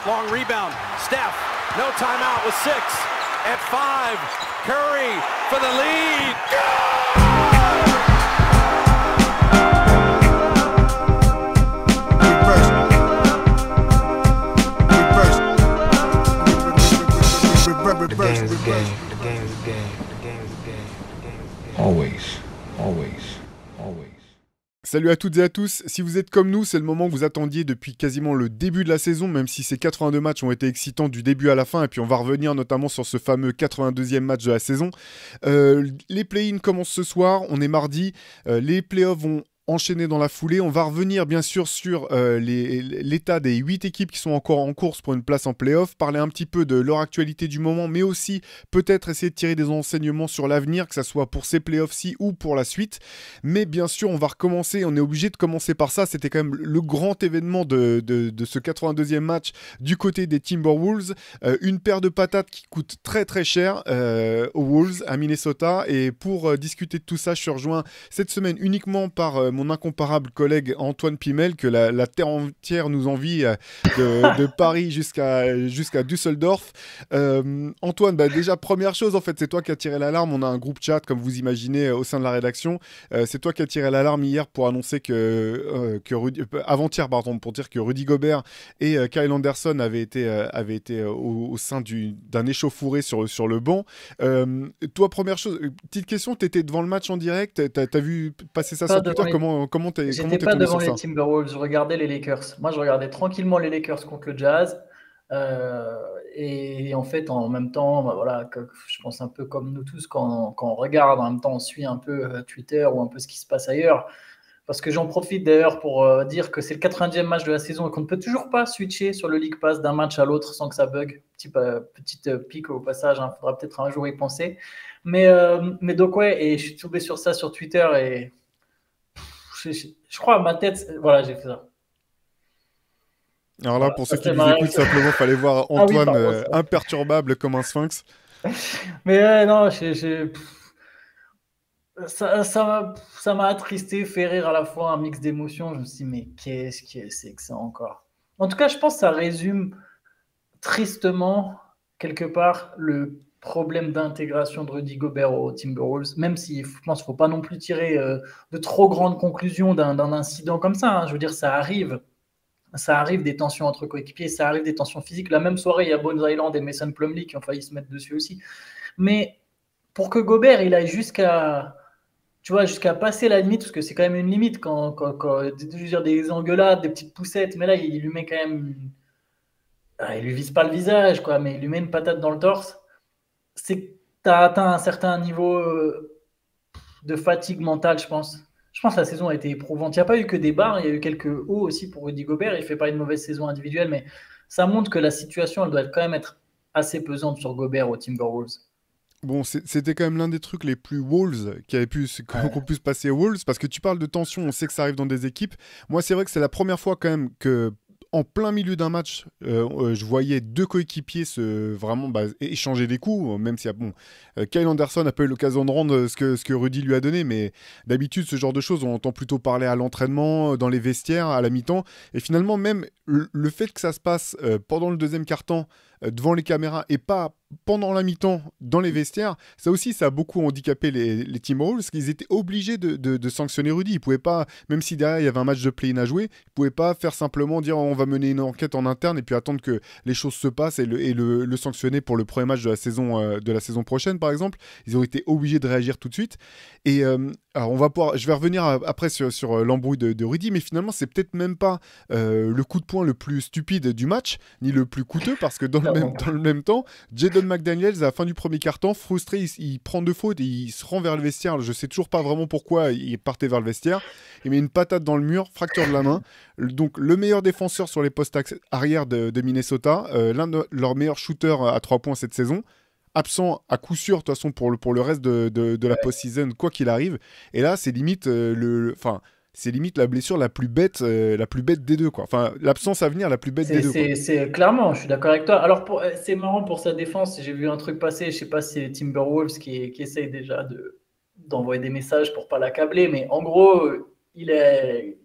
Long rebound. Steph, no timeout with 6. At 5, Curry for the lead. The game's a game. The game's a game. The game's a game. The game's a game. Always. Always. Always. Salut à toutes et à tous, si vous êtes comme nous, c'est le moment que vous attendiez depuis quasiment le début de la saison, même si ces 82 matchs ont été excitants du début à la fin, et puis on va revenir notamment sur ce fameux 82e match de la saison. Les play-in commencent ce soir, on est mardi, les play-offs vont enchaîner dans la foulée. On va revenir bien sûr sur l'état des 8 équipes qui sont encore en course pour une place en play-off, parler un petit peu de leur actualité du moment, mais aussi peut-être essayer de tirer des enseignements sur l'avenir, que ce soit pour ces play-offs-ci ou pour la suite. Mais bien sûr, on va recommencer, on est obligé de commencer par ça. C'était quand même le grand événement de ce 82e match du côté des Timberwolves. Une paire de patates qui coûte très très cher aux Wolves à Minnesota. Et pour discuter de tout ça, je suis rejoint cette semaine uniquement par mon incomparable collègue Antoine Pimel, que la terre entière nous envie de Paris jusqu'à Düsseldorf. Antoine, déjà première chose, en fait, c'est toi qui as tiré l'alarme. On a un groupe chat, comme vous imaginez, au sein de la rédaction. C'est toi qui as tiré l'alarme hier pour annoncer avant-hier, pardon, pour dire que Rudy Gobert et Kyle Anderson avaient été au sein d'un échauffouré sur le banc. Toi, première chose, petite question, tu étais devant le match en direct, t'as vu passer ça sur Twitter, comment t'es J'étais pas tombé devant sur les ça? Timberwolves, je regardais les Lakers. Moi, je regardais tranquillement les Lakers contre le Jazz. Et en fait, en même temps, voilà, je pense un peu comme nous tous, quand on regarde, en même temps, on suit un peu Twitter ou un peu ce qui se passe ailleurs. Parce que j'en profite d'ailleurs pour dire que c'est le 80e match de la saison et qu'on ne peut toujours pas switcher sur le League Pass d'un match à l'autre sans que ça bug. Petite pique au passage, il faudra peut-être un jour y penser. Mais donc, ouais, et je suis tombé sur ça sur Twitter et je crois à ma tête, voilà, j'ai fait ça. Alors là, Voilà, pour ça, ceux qui c'est nous ma écoutent, réaction. simplement, il fallait voir Ah oui, Antoine pardon, ça. imperturbable comme un sphinx. Mais non, ça m'a attristé, fait rire à la fois, un mix d'émotions. Je me suis dit, mais qu'est-ce que c'est que ça encore? En tout cas, je pense que ça résume tristement, quelque part, le problème d'intégration de Rudy Gobert aux Timberwolves, même si je pense qu'il ne faut pas non plus tirer de trop grandes conclusions d'un incident comme ça. Hein. Je veux dire, ça arrive des tensions entre coéquipiers, ça arrive des tensions physiques. La même soirée, il y a Bones Island et Mason Plumlee qui ont failli se mettre dessus aussi. Mais pour que Gobert il aille jusqu'à passer la limite, parce que c'est quand même une limite quand je veux dire, des engueulades, des petites poussettes, mais là il lui met quand même, il lui vise pas le visage quoi, mais il lui met une patate dans le torse. C'est que tu as atteint un certain niveau de fatigue mentale, je pense. Je pense que la saison a été éprouvante. Il n'y a pas eu que des bas, il y a eu quelques hauts aussi pour Rudy Gobert. Il ne fait pas une mauvaise saison individuelle, mais ça montre que la situation, elle doit quand même être assez pesante sur Gobert aux Timberwolves. Bon, c'était quand même l'un des trucs les plus Wolves qu'on puisse passer aux Wolves, parce que tu parles de tension, on sait que ça arrive dans des équipes. Moi, c'est vrai que c'est la première fois quand même que, en plein milieu d'un match, je voyais deux coéquipiers vraiment échanger des coups, même si Kyle Anderson n'a pas eu l'occasion de rendre ce que Rudy lui a donné, mais d'habitude, ce genre de choses, on entend plutôt parler à l'entraînement, dans les vestiaires, à la mi-temps, et finalement, même le fait que ça se passe pendant le deuxième quart-temps, devant les caméras, et pas pendant la mi-temps dans les vestiaires, ça aussi, ça a beaucoup handicapé les Timberwolves, parce qu'ils étaient obligés de sanctionner Rudy. Ils pouvaient pas, même si derrière il y avait un match de play-in à jouer, ils pouvaient pas faire simplement dire on va mener une enquête en interne et puis attendre que les choses se passent et le sanctionner pour le premier match de la saison prochaine, par exemple. Ils ont été obligés de réagir tout de suite. Et alors je vais revenir après sur l'embrouille de Rudy, mais finalement c'est peut-être même pas le coup de poing le plus stupide du match, ni le plus coûteux, parce que dans le même temps, Jaden McDaniels, à la fin du premier quart-temps, frustré, il prend deux fautes et il se rend vers le vestiaire. Je sais toujours pas vraiment pourquoi il partait vers le vestiaire. Il met une patate dans le mur, fracture de la main. Donc le meilleur défenseur sur les postes arrière de Minnesota, l'un de leurs meilleurs shooters à 3 points cette saison, absent à coup sûr de toute façon pour le reste de la post-season, quoi qu'il arrive. Et là, c'est limite c'est limite la blessure la plus bête des deux, quoi. Enfin, l'absence à venir la plus bête des deux, quoi. C'est clairement, je suis d'accord avec toi. Alors, c'est marrant pour sa défense. J'ai vu un truc passer, je sais pas si c'est les Timberwolves qui essayent déjà d'envoyer des messages pour pas l'accabler, mais en gros, il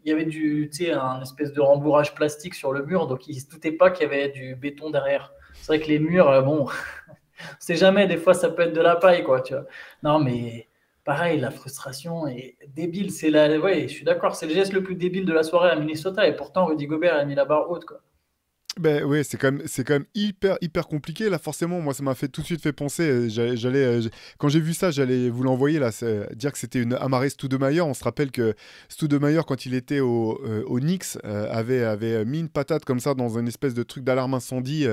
y avait tu sais, un espèce de rembourrage plastique sur le mur, donc il ne se doutait pas qu'il y avait du béton derrière. C'est vrai que les murs, bon, on sait jamais, des fois ça peut être de la paille, quoi, tu vois. Non, mais pareil, la frustration est débile. Ouais, je suis d'accord, c'est le geste le plus débile de la soirée à Minnesota, et pourtant Rudy Gobert a mis la barre haute, quoi. Ben ouais, c'est quand même hyper compliqué là. Forcément, moi ça m'a fait tout de suite fait penser. Quand j'ai vu ça, j'allais vous l'envoyer là, dire que c'était une Amaré Stoudemire. On se rappelle que Stoudemire, quand il était au Knicks, avait mis une patate comme ça dans une espèce de truc d'alarme incendie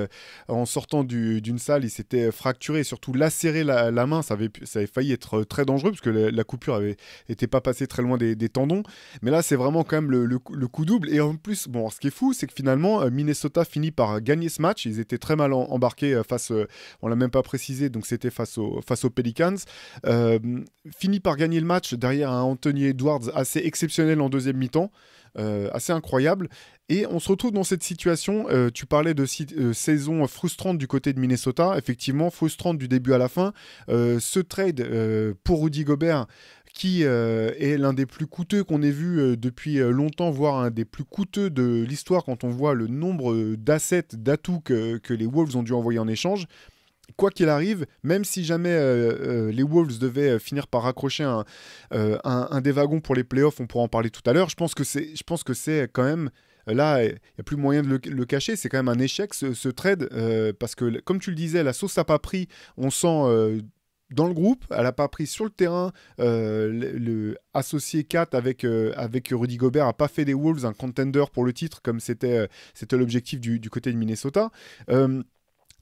en sortant d'une salle. Il s'était fracturé, et surtout lacéré la main. Ça avait failli être très dangereux parce que la coupure était pas passée très loin des tendons. Mais là, c'est vraiment quand même le coup double. Et en plus, bon, ce qui est fou, c'est que finalement, Minnesota finit par gagner ce match. Ils étaient très mal embarqués face, on l'a même pas précisé, donc c'était face aux Pelicans. Finit par gagner le match derrière un Anthony Edwards assez exceptionnel en deuxième mi-temps. Assez incroyable. Et on se retrouve dans cette situation. Tu parlais de saison frustrante du côté de Minnesota. Effectivement, frustrante du début à la fin. Ce trade pour Rudy Gobert, qui est l'un des plus coûteux qu'on ait vu depuis longtemps, voire un des plus coûteux de l'histoire quand on voit le nombre d'atouts que les Wolves ont dû envoyer en échange. Quoi qu'il arrive, même si jamais les Wolves devaient finir par raccrocher un des wagons pour les playoffs, on pourra en parler tout à l'heure, je pense que c'est quand même, là, il n'y a plus moyen de le cacher, c'est quand même un échec ce trade, parce que comme tu le disais, la sauce n'a pas pris, on sent dans le groupe, elle n'a pas pris sur le terrain, le associé 4 avec Rudy Gobert n'a pas fait des Wolves un contender pour le titre, comme c'était l'objectif du côté de Minnesota.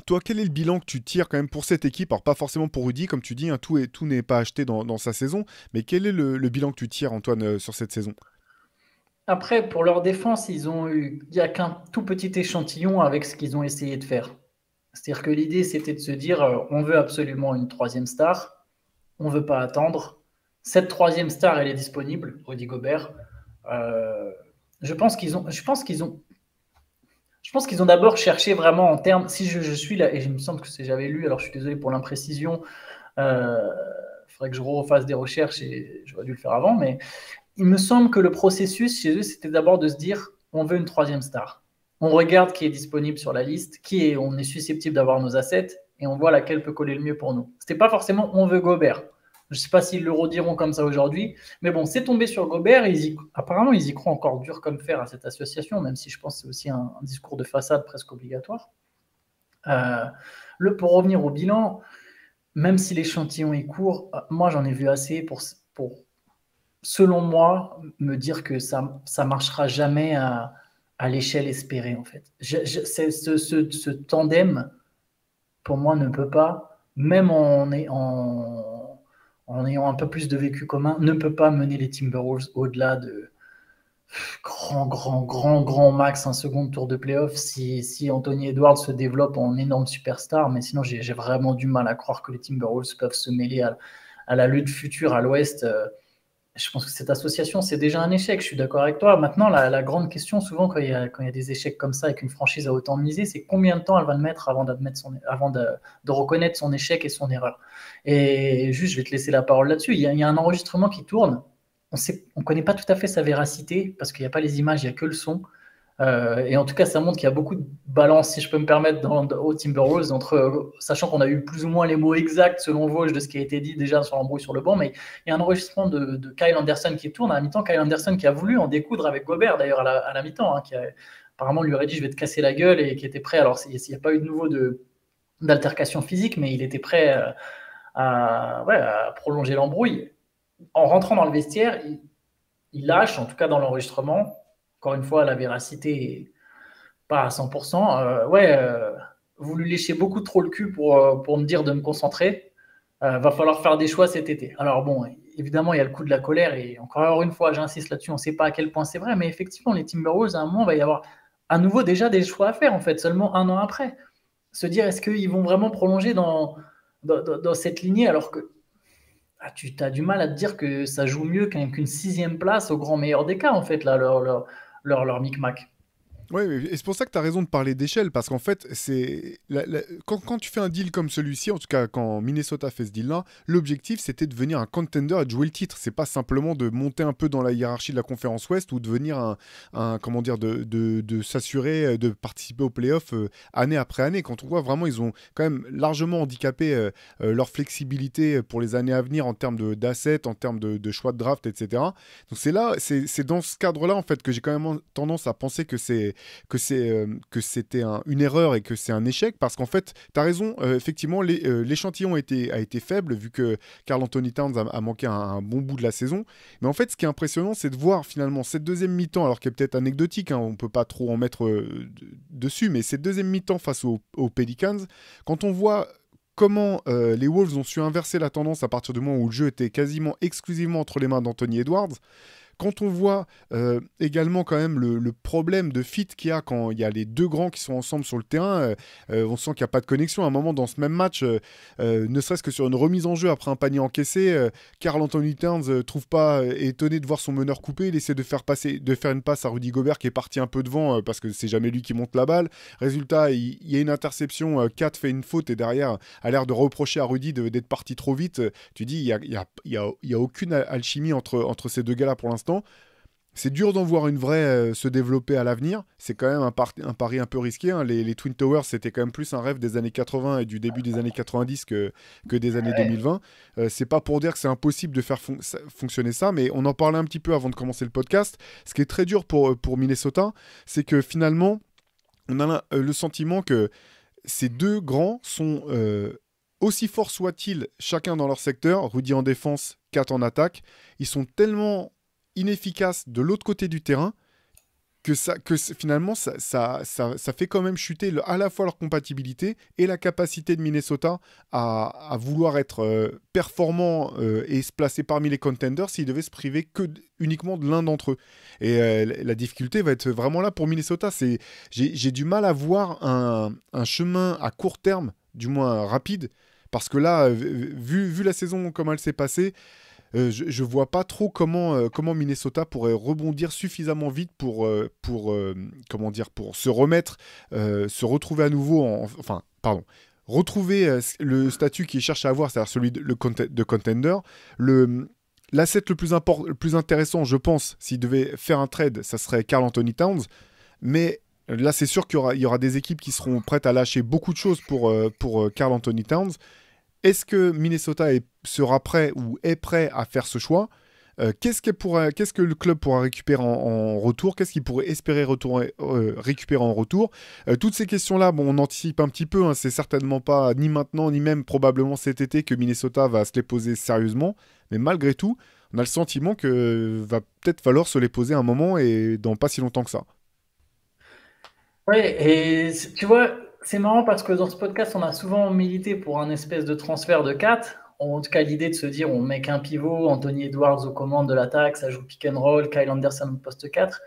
Toi, quel est le bilan que tu tires quand même pour cette équipe? Alors pas forcément pour Rudy, comme tu dis, hein, tout n'est pas acheté dans sa saison, mais quel est le bilan que tu tires, Antoine, sur cette saison? Après, pour leur défense, il n'y a qu'un tout petit échantillon avec ce qu'ils ont essayé de faire. C'est-à-dire que l'idée, c'était de se dire, on veut absolument une troisième star, on ne veut pas attendre. Cette troisième star, elle est disponible, Rudy Gobert. Je pense qu'ils ont d'abord cherché vraiment en termes, si je suis là, et il me semble que j'avais lu, alors je suis désolé pour l'imprécision, il faudrait que je refasse des recherches et j'aurais dû le faire avant, mais il me semble que le processus chez eux, c'était d'abord de se dire, on veut une troisième star. On regarde qui est disponible sur la liste, on est susceptible d'avoir nos assets, et on voit laquelle peut coller le mieux pour nous. C'était pas forcément on veut Gobert. Je ne sais pas s'ils le rediront comme ça aujourd'hui, mais bon, c'est tombé sur Gobert. Apparemment, ils y croient encore dur comme fer à cette association, même si je pense que c'est aussi un discours de façade presque obligatoire. Pour revenir au bilan, même si l'échantillon est court, moi j'en ai vu assez pour selon moi, me dire que ça marchera jamais à l'échelle espérée, en fait. Ce tandem, pour moi, ne peut pas, même en ayant un peu plus de vécu commun, ne peut pas mener les Timberwolves au-delà de grand max un second tour de playoff si Anthony Edwards se développe en énorme superstar. Mais sinon, j'ai vraiment du mal à croire que les Timberwolves peuvent se mêler à la lutte future à l'Ouest. Je pense que cette association, c'est déjà un échec. Je suis d'accord avec toi. Maintenant, la grande question, souvent, quand il y a des échecs comme ça et qu'une franchise a autant misé, c'est combien de temps elle va le mettre avant de reconnaître son échec et son erreur. Et juste, je vais te laisser la parole là-dessus. Il y a un enregistrement qui tourne. On ne connaît pas tout à fait sa véracité parce qu'il n'y a pas les images, il n'y a que le son. Et en tout cas, ça montre qu'il y a beaucoup de balance, si je peux me permettre, au Timberwolves, sachant qu'on a eu plus ou moins les mots exacts selon Vosges de ce qui a été dit déjà sur l'embrouille sur le banc, mais il y a un enregistrement de Kyle Anderson qui tourne à la mi-temps. Kyle Anderson qui a voulu en découdre avec Gobert d'ailleurs à la mi-temps, qui apparemment lui aurait dit je vais te casser la gueule et qui était prêt. Alors il n'y a pas eu de nouveau d'altercation physique, mais il était prêt à prolonger l'embrouille. En rentrant dans le vestiaire, il lâche, en tout cas dans l'enregistrement. Encore une fois, la véracité n'est pas à 100%. Vous lui léchez beaucoup trop le cul pour me dire de me concentrer. Va falloir faire des choix cet été. Alors bon, évidemment, il y a le coup de la colère. Et encore une fois, j'insiste là-dessus, on ne sait pas à quel point c'est vrai. Mais effectivement, les Timberwolves, à un moment, il va y avoir à nouveau déjà des choix à faire, en fait, seulement un an après. Se dire, est-ce qu'ils vont vraiment prolonger dans cette lignée alors que tu as du mal à te dire que ça joue mieux qu'une 6e place au grand meilleur des cas, en fait, là, leur micmac. Ouais, et c'est pour ça que tu as raison de parler d'échelle, parce qu'en fait, quand tu fais un deal comme celui-ci, en tout cas quand Minnesota fait ce deal-là, l'objectif c'était de devenir un contender et de jouer le titre. C'est pas simplement de monter un peu dans la hiérarchie de la conférence Ouest ou de devenir comment dire, de s'assurer de participer aux playoffs année après année. Quand on voit vraiment, ils ont quand même largement handicapé leur flexibilité pour les années à venir en termes d'assets, en termes de choix de draft, etc. Donc c'est dans ce cadre-là en fait que j'ai quand même tendance à penser que c'était une erreur et que c'est un échec, parce qu'en fait, tu as raison, effectivement, l'échantillon a été faible, vu que Karl Anthony Towns a manqué un bon bout de la saison. Mais en fait, ce qui est impressionnant, c'est de voir finalement cette deuxième mi-temps, alors qu'elle est peut-être anecdotique, hein, on peut pas trop en mettre dessus, mais cette deuxième mi-temps face aux Pelicans, quand on voit comment les Wolves ont su inverser la tendance à partir du moment où le jeu était quasiment exclusivement entre les mains d'Anthony Edwards. Quand on voit également quand même le problème de fit qu'il y a quand il y a les deux grands qui sont ensemble sur le terrain, on sent qu'il n'y a pas de connexion. À un moment dans ce même match, ne serait-ce que sur une remise en jeu après un panier encaissé, Karl Anthony Towns trouve pas étonné de voir son meneur coupé. Il essaie de faire une passe à Rudy Gobert qui est parti un peu devant parce que c'est jamais lui qui monte la balle. Résultat, il y a une interception, Kat fait une faute et derrière a l'air de reprocher à Rudy d'être parti trop vite. Tu dis, il y a aucune alchimie entre ces deux gars-là pour l'instant. C'est dur d'en voir une vraie se développer à l'avenir. C'est quand même un pari un peu risqué, hein. Les Twin Towers, c'était quand même plus un rêve des années 80 et du début des années 90 que des années 2020. C'est pas pour dire que c'est impossible de faire fonctionner ça, mais on en parlait un petit peu avant de commencer le podcast. Ce qui est très dur pour Minnesota, c'est que finalement, on a le sentiment que ces deux grands sont aussi forts soient-ils, chacun dans leur secteur, Rudy en défense, Kat en attaque, ils sont tellement inefficace de l'autre côté du terrain que finalement ça fait quand même chuter à la fois leur compatibilité et la capacité de Minnesota à vouloir être performant et se placer parmi les contenders s'ils devaient se priver uniquement de l'un d'entre eux. Et la difficulté va être vraiment là pour Minnesota. J'ai du mal à voir un chemin à court terme, du moins rapide, parce que là, vu la saison comme elle s'est passée, je vois pas trop comment Minnesota pourrait rebondir suffisamment vite pour se remettre, se retrouver à nouveau retrouver le statut qu'il cherche à avoir, c'est-à-dire celui de contender. L'asset le plus intéressant, je pense, s'il devait faire un trade, ça serait Karl Anthony Towns, mais là c'est sûr qu'il y aura des équipes qui seront prêtes à lâcher beaucoup de choses pour Karl Anthony Towns. Est-ce que Minnesota sera prêt ou est prêt à faire ce choix ? Qu'est-ce que le club pourra récupérer en retour ? Qu'est-ce qu'il pourrait espérer récupérer en retour ? Toutes ces questions-là, on anticipe un petit peu, hein, c'est certainement pas ni maintenant, ni même probablement cet été que Minnesota va se les poser sérieusement. Mais malgré tout, on a le sentiment que va peut-être falloir se les poser un moment et dans pas si longtemps que ça. Oui, et tu vois, c'est marrant parce que dans ce podcast, on a souvent milité pour un espèce de transfert de 4. En tout cas, l'idée de se dire on met qu'un pivot, Anthony Edwards aux commandes de l'attaque, ça joue pick and roll, Kyle Anderson au poste 4.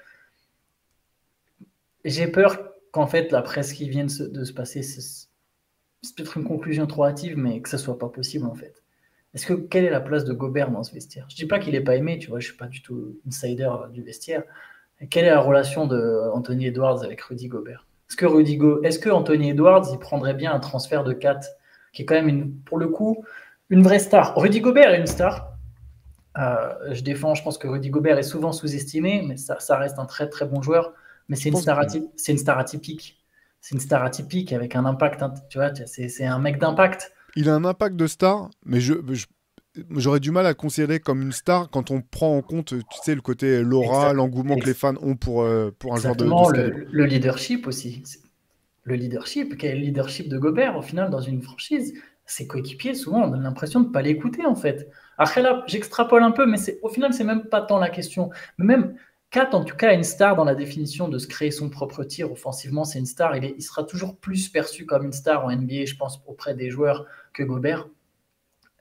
J'ai peur qu'en fait, après ce qui vient de se passer, c'est peut-être une conclusion trop hâtive, mais que ça soit pas possible en fait. Quelle est la place de Gobert dans ce vestiaire ? Je dis pas qu'il n'est pas aimé, tu vois, je suis pas du tout insider du vestiaire. Et quelle est la relation de Anthony Edwards avec Rudy Gobert ? Est-ce que Anthony Edwards il prendrait bien un transfert de 4 qui est quand même pour le coup une vraie star. Rudy Gobert est une star. Je pense que Rudy Gobert est souvent sous-estimé, mais ça reste un très très bon joueur. Mais c'est une star atypique. C'est une star atypique avec un impact. Tu vois, c'est un mec d'impact. Il a un impact de star, mais j'aurais du mal à le considérer comme une star quand on prend en compte, tu sais, le côté l'aura, l'engouement que les fans ont pour un joueur de ce calibre. Le leadership aussi. Le leadership, quel est le leadership de Gobert au final dans une franchise ? Ses coéquipiers, souvent, on a l'impression de ne pas l'écouter en fait. Après là, j'extrapole un peu, mais au final, c'est même pas tant la question. Mais même Kat, en tout cas, est une star dans la définition de se créer son propre tir. Offensivement, c'est une star. Il sera toujours plus perçu comme une star en NBA, je pense, auprès des joueurs que Gobert.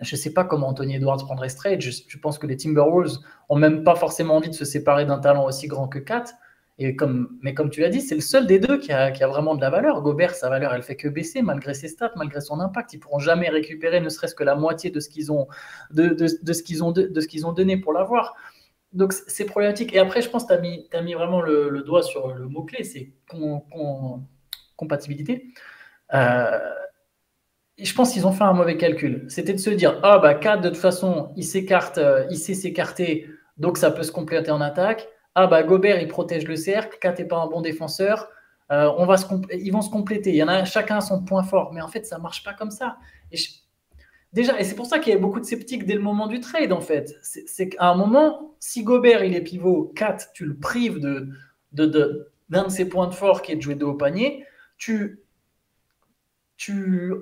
Je ne sais pas comment Anthony Edwards prendrait ce trade. Je pense que les Timberwolves n'ont même pas forcément envie de se séparer d'un talent aussi grand que Kat. Mais comme tu l'as dit, c'est le seul des deux qui a vraiment de la valeur. Gobert, sa valeur, elle fait que baisser malgré ses stats, malgré son impact. Ils ne pourront jamais récupérer ne serait-ce que la moitié de ce qu'ils ont donné pour l'avoir. donc c'est problématique. Et après, je pense que tu as mis vraiment le doigt sur le mot-clé, c'est compatibilité. Et je pense qu'ils ont fait un mauvais calcul. C'était de se dire, ah bah Kat, de toute façon, il s'écarte, il sait s'écarter, donc ça peut se compléter en attaque. Ah bah Gobert, il protège le cercle, Kat n'est pas un bon défenseur. Ils vont se compléter. Il y en a chacun son point fort. Mais en fait, ça ne marche pas comme ça. Déjà, et c'est pour ça qu'il y a beaucoup de sceptiques dès le moment du trade, en fait. C'est qu'à un moment, si Gobert, il est pivot, 4, tu le prives d'un de ses points de force qui est de jouer de haut panier, tu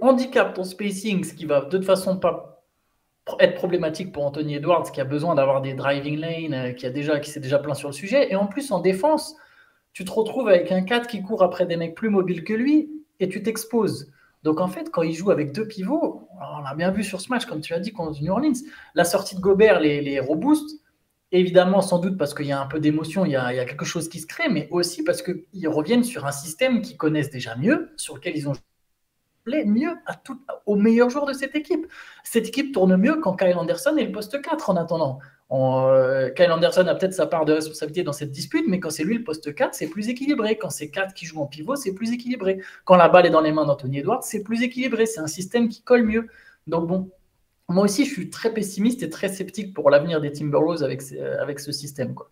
handicapes ton spacing, ce qui va de toute façon pas être problématique pour Anthony Edwards, qui a besoin d'avoir des driving lanes, qui s'est déjà plein sur le sujet. Et en plus, en défense, tu te retrouves avec un 4 qui court après des mecs plus mobiles que lui et tu t'exposes. Donc en fait, quand il joue avec 2 pivots, on l'a bien vu sur ce match, comme tu as dit, contre New Orleans, la sortie de Gobert les rebooste, évidemment sans doute parce qu'il y a un peu d'émotion, il y a quelque chose qui se crée, mais aussi parce qu'ils reviennent sur un système qu'ils connaissent déjà mieux, sur lequel ils ont joué mieux aux meilleurs joueurs de cette équipe. Cette équipe tourne mieux quand Kyle Anderson est le poste 4 en attendant. Kyle Anderson a peut-être sa part de responsabilité dans cette dispute, mais quand c'est lui le poste 4, c'est plus équilibré. Quand c'est 4 qui joue en pivot, c'est plus équilibré. Quand la balle est dans les mains d'Anthony Edwards, c'est plus équilibré. C'est un système qui colle mieux. Donc bon, moi aussi, je suis très pessimiste et très sceptique pour l'avenir des Timberwolves avec ce système, quoi.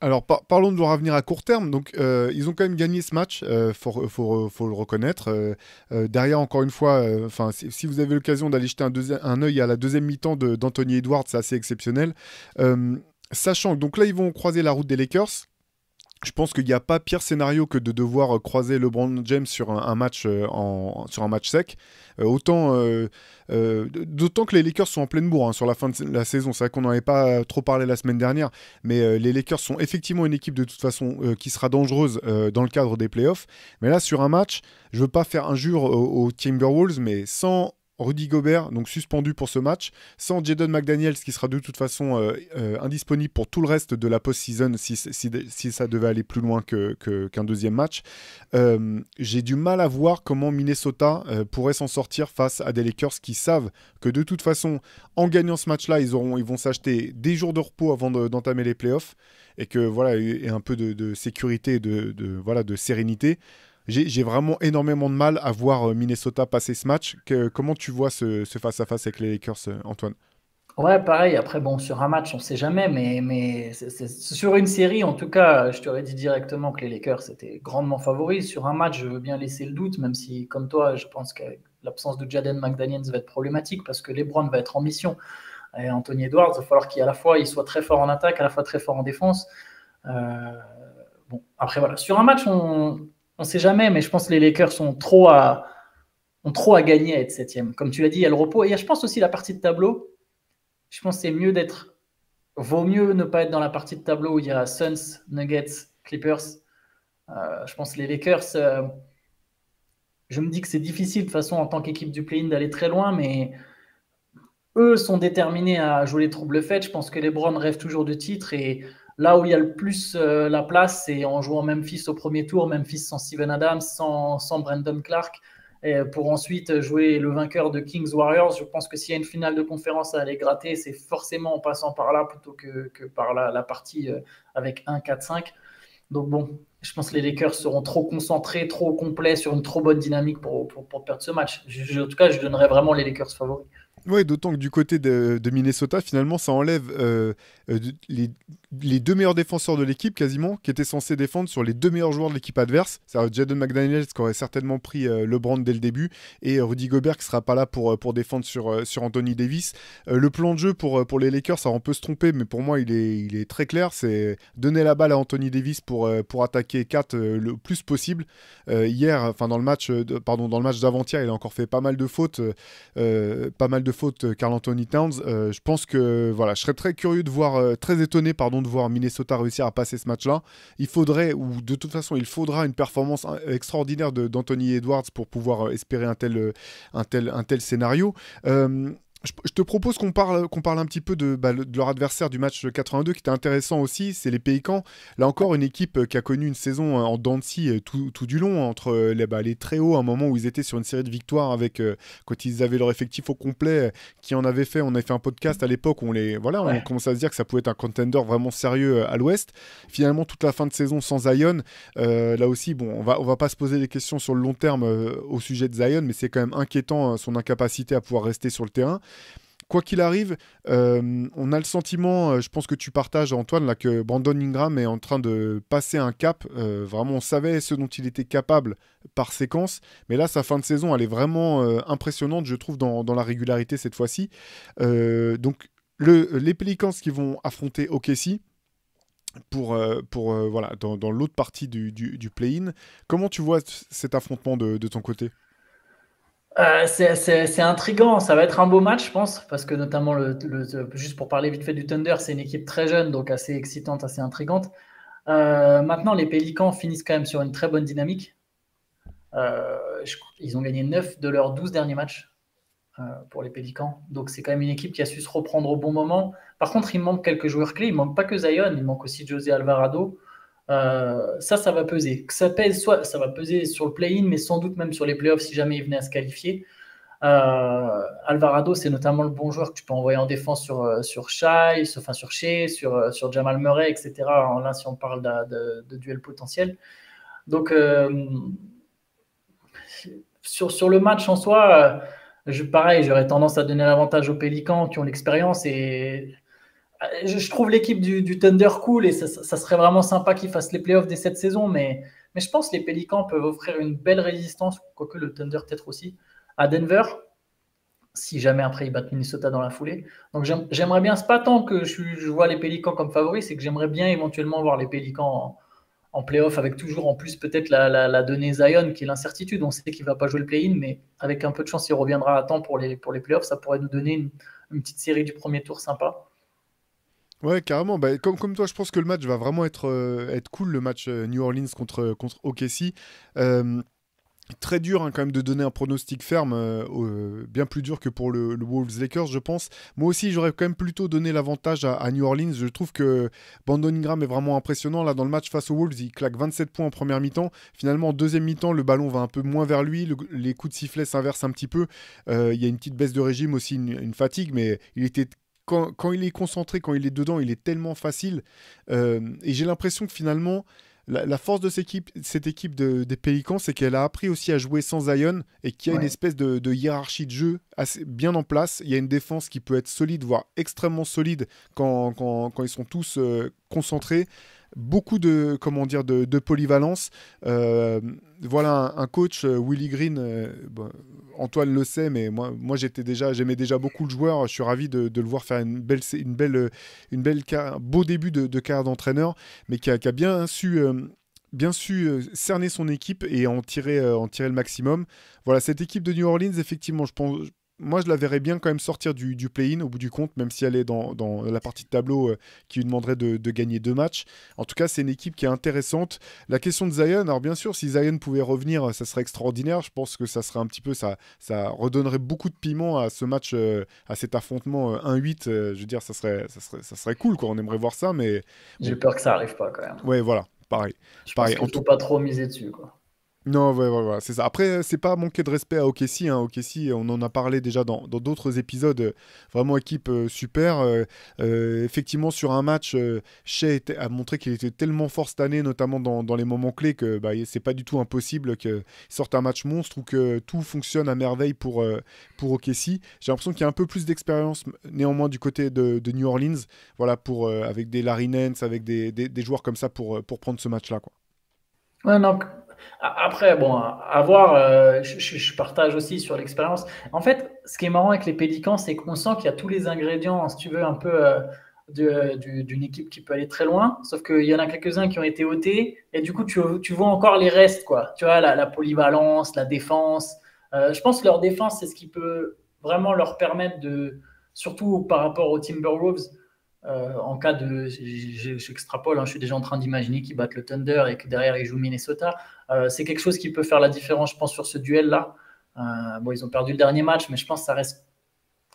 Alors parlons de leur avenir à court terme. Donc ils ont quand même gagné ce match, faut le reconnaître. Derrière, encore une fois, si vous avez l'occasion d'aller jeter un œil à la deuxième mi-temps d'Anthony Edwards, c'est assez exceptionnel. Sachant que donc là ils vont croiser la route des Lakers. Je pense qu'il n'y a pas pire scénario que de devoir croiser LeBron James sur un match sec. D'autant que les Lakers sont en pleine bourre sur la fin de la saison. C'est vrai qu'on n'en avait pas trop parlé la semaine dernière, mais les Lakers sont effectivement une équipe de toute façon qui sera dangereuse dans le cadre des playoffs. Mais là, sur un match, je ne veux pas faire injure aux Timberwolves, mais sans Rudy Gobert, donc suspendu pour ce match, sans Jaden McDaniels qui sera de toute façon indisponible pour tout le reste de la post-season si ça devait aller plus loin qu'un deuxième match. J'ai du mal à voir comment Minnesota pourrait s'en sortir face à des Lakers qui savent que de toute façon, en gagnant ce match-là, ils vont s'acheter des jours de repos avant d'entamer les playoffs et que voilà, et un peu de sécurité, de sérénité. J'ai vraiment énormément de mal à voir Minnesota passer ce match. Comment tu vois ce face-à-face avec les Lakers, Antoine ? Ouais, pareil. Après, bon, sur un match, on ne sait jamais, mais sur une série, en tout cas, je t'aurais dit directement que les Lakers étaient grandement favoris. Sur un match, je veux bien laisser le doute, même si, comme toi, je pense que l'absence de Jaden McDaniels va être problématique parce que LeBron va être en mission. Et Anthony Edwards, il va falloir qu'à la fois il soit très fort en attaque, à la fois très fort en défense. Bon, après, voilà. Sur un match, on ne sait jamais, mais je pense que les Lakers ont trop à gagner à être 7e. Comme tu l'as dit, il y a le repos. Et je pense aussi la partie de tableau. Je pense que c'est mieux vaut mieux ne pas être dans la partie de tableau où il y a Suns, Nuggets, Clippers. Je pense que les Lakers, je me dis que c'est difficile de toute façon en tant qu'équipe du play-in d'aller très loin, mais eux sont déterminés à jouer les troubles faits. Je pense que les Browns rêvent toujours de titre et là où il y a le plus la place, c'est en jouant Memphis au premier tour, Memphis sans Steven Adams, sans Brandon Clark, et pour ensuite jouer le vainqueur de Kings Warriors. Je pense que s'il y a une finale de conférence à aller gratter, c'est forcément en passant par là plutôt que par la partie avec 1-4-5. Donc bon, je pense que les Lakers seront trop concentrés, trop complets sur une trop bonne dynamique pour perdre ce match. En tout cas, je donnerais vraiment les Lakers favoris. Oui, d'autant que du côté de Minnesota, finalement, ça enlève les deux meilleurs défenseurs de l'équipe, quasiment, qui étaient censés défendre sur les deux meilleurs joueurs de l'équipe adverse. C'est-à-dire Jaden McDaniels, qui aurait certainement pris LeBron dès le début, et Rudy Gobert, qui ne sera pas là pour défendre sur Anthony Davis. Le plan de jeu pour les Lakers, ça on peut se tromper, mais pour moi, il est très clair. C'est donner la balle à Anthony Davis pour attaquer 4 le plus possible. Dans le match d'avant-hier, il a encore fait pas mal de fautes. Karl Anthony Towns. Je pense que voilà, je serais très curieux de voir, très étonné de voir Minnesota réussir à passer ce match-là. Il faudra une performance extraordinaire d'Anthony Edwards pour pouvoir espérer un tel scénario. Je te propose qu'on parle un petit peu de leur adversaire du match 82 qui était intéressant aussi, c'est les Pélicans. Là encore, une équipe qui a connu une saison en dents de scie tout du long, entre les très hauts, un moment où ils étaient sur une série de victoires avec, quand ils avaient leur effectif au complet, qui en avait fait, on avait fait un podcast à l'époque où on commençait à se dire que ça pouvait être un contender vraiment sérieux à l'Ouest. Finalement, toute la fin de saison sans Zion, là aussi, bon, on va pas se poser des questions sur le long terme au sujet de Zion, mais c'est quand même inquiétant son incapacité à pouvoir rester sur le terrain. Quoi qu'il arrive, on a le sentiment, je pense que tu partages Antoine, là, que Brandon Ingram est en train de passer un cap. Vraiment, on savait ce dont il était capable par séquence, mais là, sa fin de saison, elle est vraiment impressionnante, je trouve, dans la régularité cette fois-ci. Donc, les Pelicans qui vont affronter OKC voilà, dans l'autre partie du play-in. Comment tu vois cet affrontement de ton côté ? C'est intriguant, ça va être un beau match, je pense, parce que notamment, juste pour parler vite fait du Thunder, c'est une équipe très jeune, donc assez excitante, assez intrigante. Maintenant, les Pélicans finissent quand même sur une très bonne dynamique. Ils ont gagné 9 de leurs 12 derniers matchs pour les Pélicans, donc c'est quand même une équipe qui a su se reprendre au bon moment. Par contre, il manque quelques joueurs clés, il ne manque pas que Zion, il manque aussi José Alvarado. Ça va peser. Ça pèse, soit ça va peser sur le play-in, mais sans doute même sur les playoffs si jamais il venait à se qualifier. Alvarado, c'est notamment le bon joueur que tu peux envoyer en défense sur Shai, sur Jamal Murray, etc. Là, si on parle de duel potentiel. Donc, sur le match en soi, pareil, j'aurais tendance à donner l'avantage aux Pélicans qui ont l'expérience et je trouve l'équipe du Thunder cool et ça serait vraiment sympa qu'ils fassent les playoffs dès cette saison, mais je pense que les Pélicans peuvent offrir une belle résistance, quoique le Thunder peut-être aussi, à Denver, si jamais après ils battent Minnesota dans la foulée. Donc j'aimerais bien, c'est pas tant que je vois les Pélicans comme favoris, c'est que j'aimerais bien éventuellement voir les Pélicans en playoff avec toujours en plus peut-être la donnée Zion qui est l'incertitude. On sait qu'il ne va pas jouer le play-in, mais avec un peu de chance, il reviendra à temps pour les playoffs. Ça pourrait nous donner une petite série du premier tour sympa. Ouais, carrément. Bah, comme toi, je pense que le match va vraiment être cool, le match New Orleans contre OKC. Très dur quand même de donner un pronostic ferme, bien plus dur que pour le Wolves Lakers, je pense. Moi aussi, j'aurais quand même plutôt donné l'avantage à New Orleans. Je trouve que Brandon Ingram est vraiment impressionnant. Là, dans le match face aux Wolves, il claque 27 points en première mi-temps. Finalement, en deuxième mi-temps, le ballon va un peu moins vers lui. Les coups de sifflet s'inversent un petit peu. Il y a une petite baisse de régime aussi, une fatigue, mais il était... Quand il est concentré, quand il est dedans, il est tellement facile. Et j'ai l'impression que finalement, la force de cette équipe des Pélicans, c'est qu'elle a appris aussi à jouer sans Zion et qu'il y a une espèce de hiérarchie de jeu assez bien en place. Il y a une défense qui peut être solide, voire extrêmement solide quand ils sont tous concentrés. Beaucoup de polyvalence. Voilà un coach, Willie Green, Antoine le sait, mais moi j'aimais déjà beaucoup le joueur. Je suis ravi de le voir faire un beau début de carrière d'entraîneur, mais qui a bien su cerner son équipe et en tirer le maximum. Voilà, cette équipe de New Orleans, effectivement, moi, je la verrais bien quand même sortir du play-in au bout du compte, même si elle est dans la partie de tableau qui lui demanderait de gagner 2 matchs. En tout cas, c'est une équipe qui est intéressante. La question de Zion, alors bien sûr, si Zion pouvait revenir, ça serait extraordinaire. Je pense que ça serait un petit peu, ça redonnerait beaucoup de piment à ce match, à cet affrontement 1-8. Je veux dire, ça serait cool, quoi. On aimerait voir ça, mais... J'ai peur que ça arrive pas, quand même. Ouais, voilà, pareil. Je pense qu'il ne faut pas trop miser dessus, quoi. Non, ouais, c'est ça. Après, c'est pas manquer de respect à OKC. OKC, on en a parlé déjà dans d'autres épisodes. Vraiment équipe super. Effectivement, sur un match, Shai a montré qu'il était tellement fort cette année, notamment dans les moments clés, que c'est pas du tout impossible qu'il sorte un match monstre ou que tout fonctionne à merveille pour OKC. J'ai l'impression qu'il y a un peu plus d'expérience, néanmoins, du côté de New Orleans. Voilà, avec des Larry Nance, avec des joueurs comme ça pour prendre ce match-là, quoi. Ouais, non. Après, bon, à voir, je partage aussi sur l'expérience. En fait, ce qui est marrant avec les Pélicans, c'est qu'on sent qu'il y a tous les ingrédients, si tu veux, un peu d'une équipe qui peut aller très loin. Sauf qu'il y en a quelques-uns qui ont été ôtés. Et du coup, tu vois encore les restes, quoi. Tu vois, la polyvalence, la défense. Je pense que leur défense, c'est ce qui peut vraiment leur permettre surtout par rapport aux Timberwolves, en cas de, j'extrapole, je suis déjà en train d'imaginer qu'ils battent le Thunder et que derrière ils jouent Minnesota. C'est quelque chose qui peut faire la différence, je pense, sur ce duel-là. Ils ont perdu le dernier match, mais je pense que ça reste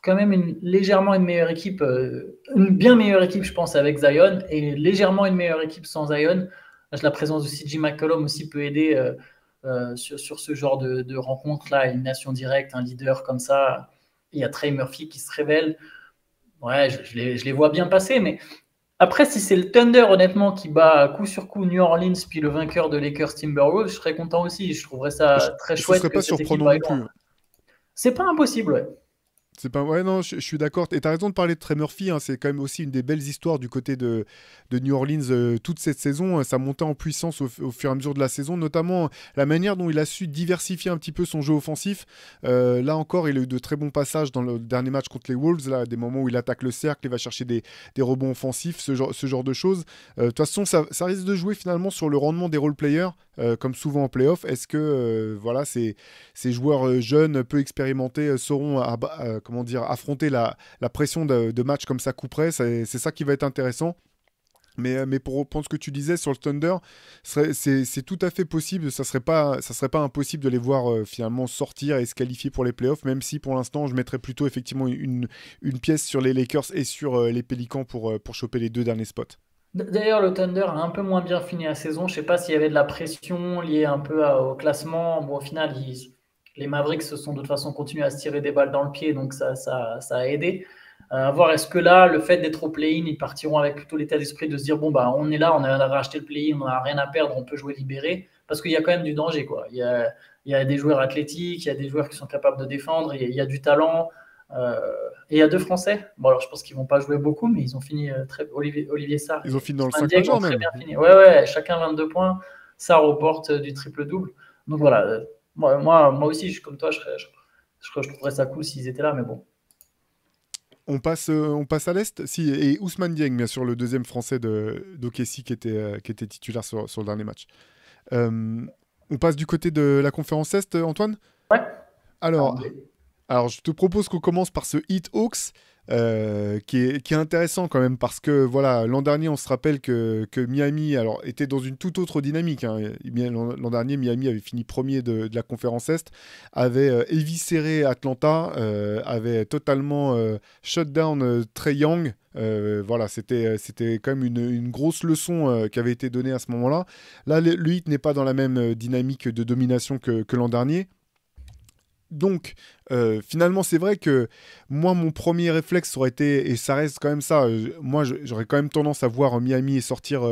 quand même légèrement une meilleure équipe, une bien meilleure équipe, je pense, avec Zion, et légèrement une meilleure équipe sans Zion. La présence de CJ McCollum aussi peut aider sur ce genre de rencontre-là, élimination directe, un leader comme ça. Il y a Trey Murphy qui se révèle. Ouais, je les vois bien passer, mais après, si c'est le Thunder, honnêtement, qui bat coup sur coup New Orleans, puis le vainqueur de Lakers Timberwolves, je serais content aussi. Je trouverais ça très chouette. Ce serait pas surprenant non plus. C'est pas impossible, ouais. C'est pas... Ouais, non, je suis d'accord. Et tu as raison de parler de Trey Murphy. Hein, c'est quand même aussi une des belles histoires du côté de New Orleans toute cette saison. Ça montait en puissance au fur et à mesure de la saison, notamment la manière dont il a su diversifier un petit peu son jeu offensif. Là encore, il a eu de très bons passages dans le dernier match contre les Wolves, là, des moments où il attaque le cercle, il va chercher des rebonds offensifs, ce genre de choses. De toute façon, ça risque de jouer finalement sur le rendement des role-players, comme souvent en playoff. Est-ce que voilà, ces joueurs jeunes, peu expérimentés, sauront affronter la pression de matchs comme ça coup près? C'est ça qui va être intéressant. Mais pour reprendre ce que tu disais sur le Thunder, c'est tout à fait possible. Ça serait pas impossible de les voir finalement sortir et se qualifier pour les playoffs, même si pour l'instant je mettrais plutôt effectivement une pièce sur les Lakers et sur les Pélicans pour choper les 2 derniers spots. D'ailleurs, le Thunder a un peu moins bien fini la saison. Je ne sais pas s'il y avait de la pression liée un peu au classement. Bon, au final, les Mavericks se sont de toute façon continués à se tirer des balles dans le pied, donc ça a aidé. À voir, est-ce que là, le fait d'être au play-in, ils partiront avec plutôt l'état d'esprit de se dire bon, bah, on est là, on a racheté le play-in, on n'a rien à perdre, on peut jouer libéré, parce qu'il y a quand même du danger, quoi. Il y a des joueurs athlétiques, il y a des joueurs qui sont capables de défendre, il y a du talent. Et il y a 2 Français. Bon, alors je pense qu'ils ne vont pas jouer beaucoup, mais ils ont fini Olivier Sarr. Ils ont fini dans le 5 majeur même. Bien fini. Ouais, chacun 22 points. Sarr au porte du triple-double. Donc voilà, moi aussi, comme toi, je trouverais ça cool s'ils étaient là, mais bon. On passe à l'Est. Si, et Ousmane Dieng, bien sûr, le deuxième Français d'OKC qui était titulaire sur le dernier match. On passe du côté de la conférence Est, Antoine? Ouais. Alors, je te propose qu'on commence par ce Heat Hawks, qui est intéressant quand même, parce que voilà, l'an dernier, on se rappelle que Miami était dans une toute autre dynamique. Hein. L'an dernier, Miami avait fini premier de la conférence Est, avait éviscéré Atlanta, avait totalement shut down Trae Young. Voilà, c'était quand même une grosse leçon qui avait été donnée à ce moment-là. Là, le Heat n'est pas dans la même dynamique de domination que l'an dernier. Donc, finalement, c'est vrai que moi, mon premier réflexe aurait été, et ça reste quand même ça, moi, j'aurais quand même tendance à voir Miami sortir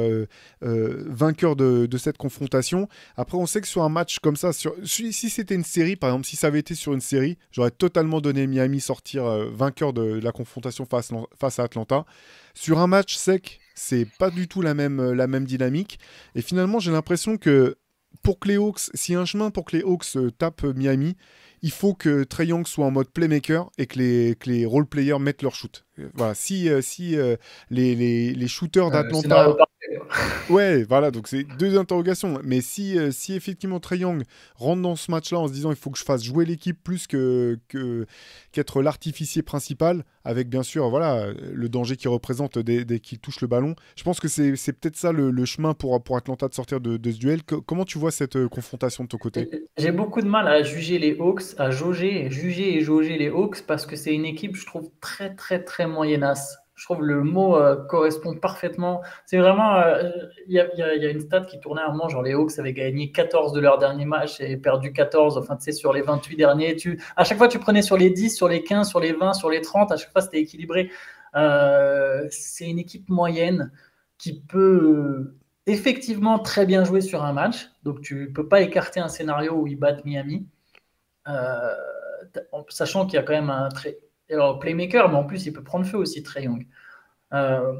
vainqueur de cette confrontation. Après, on sait que sur un match comme ça, si c'était une série, par exemple, si ça avait été sur une série, j'aurais totalement donné Miami sortir vainqueur de la confrontation face à Atlanta. Sur un match sec, c'est pas du tout la même dynamique. Et finalement, j'ai l'impression que pour que les Hawks, s'il y a un chemin pour que les Hawks tapent Miami, il faut que Trae Young soit en mode playmaker et que les role-players mettent leur shoot. Voilà, si les shooters d'Atlanta... Ouais, voilà, donc c'est 2 interrogations. Mais si effectivement Trae Young rentre dans ce match-là en se disant il faut que je fasse jouer l'équipe plus qu'être l'artificier principal, avec bien sûr voilà, le danger qu'il représente dès qu'il touche le ballon, je pense que c'est peut-être ça le chemin pour Atlanta de sortir de ce duel. Comment tu vois cette confrontation de ton côté? J'ai beaucoup de mal à juger les Hawks, à juger et jauger les Hawks, parce que c'est une équipe, je trouve, très, très, très moyennasse. Je trouve le mot correspond parfaitement. C'est vraiment. Il y a une stat qui tournait à un moment, genre les Hawks avaient gagné 14 de leurs derniers matchs et perdu 14. Enfin, tu sais, sur les 28 derniers. À chaque fois, tu prenais sur les 10, sur les 15, sur les 20, sur les 30. À chaque fois, c'était équilibré. C'est une équipe moyenne qui peut effectivement très bien jouer sur un match. Donc, tu ne peux pas écarter un scénario où ils battent Miami. Sachant qu'il y a quand même un très. Alors, playmaker, mais en plus, il peut prendre feu aussi, Trae Young. Par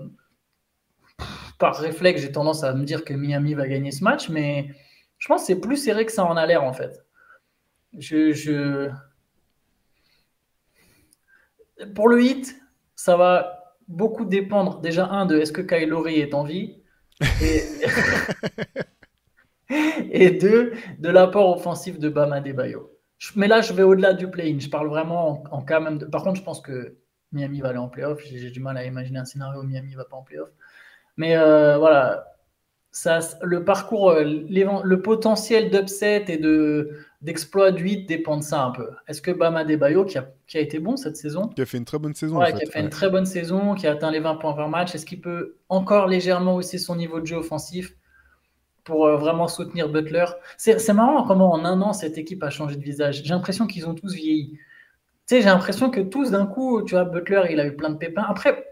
réflexe, j'ai tendance à me dire que Miami va gagner ce match, mais je pense que c'est plus serré que ça en a l'air, en fait. Pour le Heat, ça va beaucoup dépendre, déjà, de est-ce que Kyle Lowry est en vie, et 2, de l'apport offensif de Bam Adebayo. Mais là, je vais au-delà du play-in. Je parle vraiment en cas même de... Par contre, je pense que Miami va aller en play-off. J'ai du mal à imaginer un scénario où Miami ne va pas en play-off. Mais voilà, le parcours, le potentiel d'upset et d'exploit du 8 dépend de ça un peu. Est-ce que Bam Adebayo, qui a été bon cette saison, qui a fait une très bonne saison, qui a fait une très bonne saison, qui a atteint les 20 points par match, est-ce qu'il peut encore légèrement hausser son niveau de jeu offensif pour vraiment soutenir Butler? C'est marrant comment en un an cette équipe a changé de visage. J'ai l'impression qu'ils ont tous vieilli. Tu sais, j'ai l'impression que tous d'un coup, tu vois, Butler, il a eu plein de pépins. Après,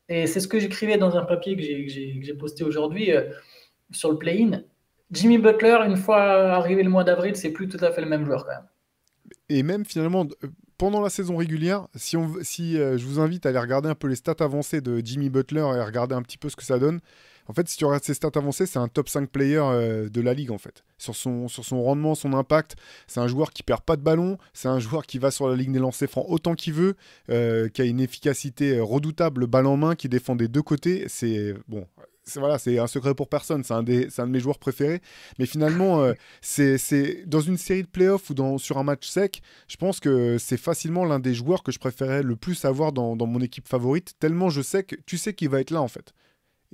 et c'est ce que j'écrivais dans un papier que j'ai posté aujourd'hui sur le play-in. Jimmy Butler, une fois arrivé le mois d'avril, c'est plus tout à fait le même joueur quand même. Et même finalement, pendant la saison régulière, si je vous invite à aller regarder un peu les stats avancées de Jimmy Butler et à regarder un petit peu ce que ça donne. En fait, si tu regardes ses stats avancées, c'est un top 5 player de la ligue, en fait. Sur son rendement, son impact, c'est un joueur qui perd pas de ballon, c'est un joueur qui va sur la ligne des lancers francs autant qu'il veut, qui a une efficacité redoutable, balle en main, qui défend des deux côtés. C'est un secret pour personne, c'est un de mes joueurs préférés. Mais finalement, c'est dans une série de playoffs ou sur un match sec, je pense que c'est facilement l'un des joueurs que je préférais le plus avoir dans mon équipe favorite, tellement tu sais qu'il va être là, en fait.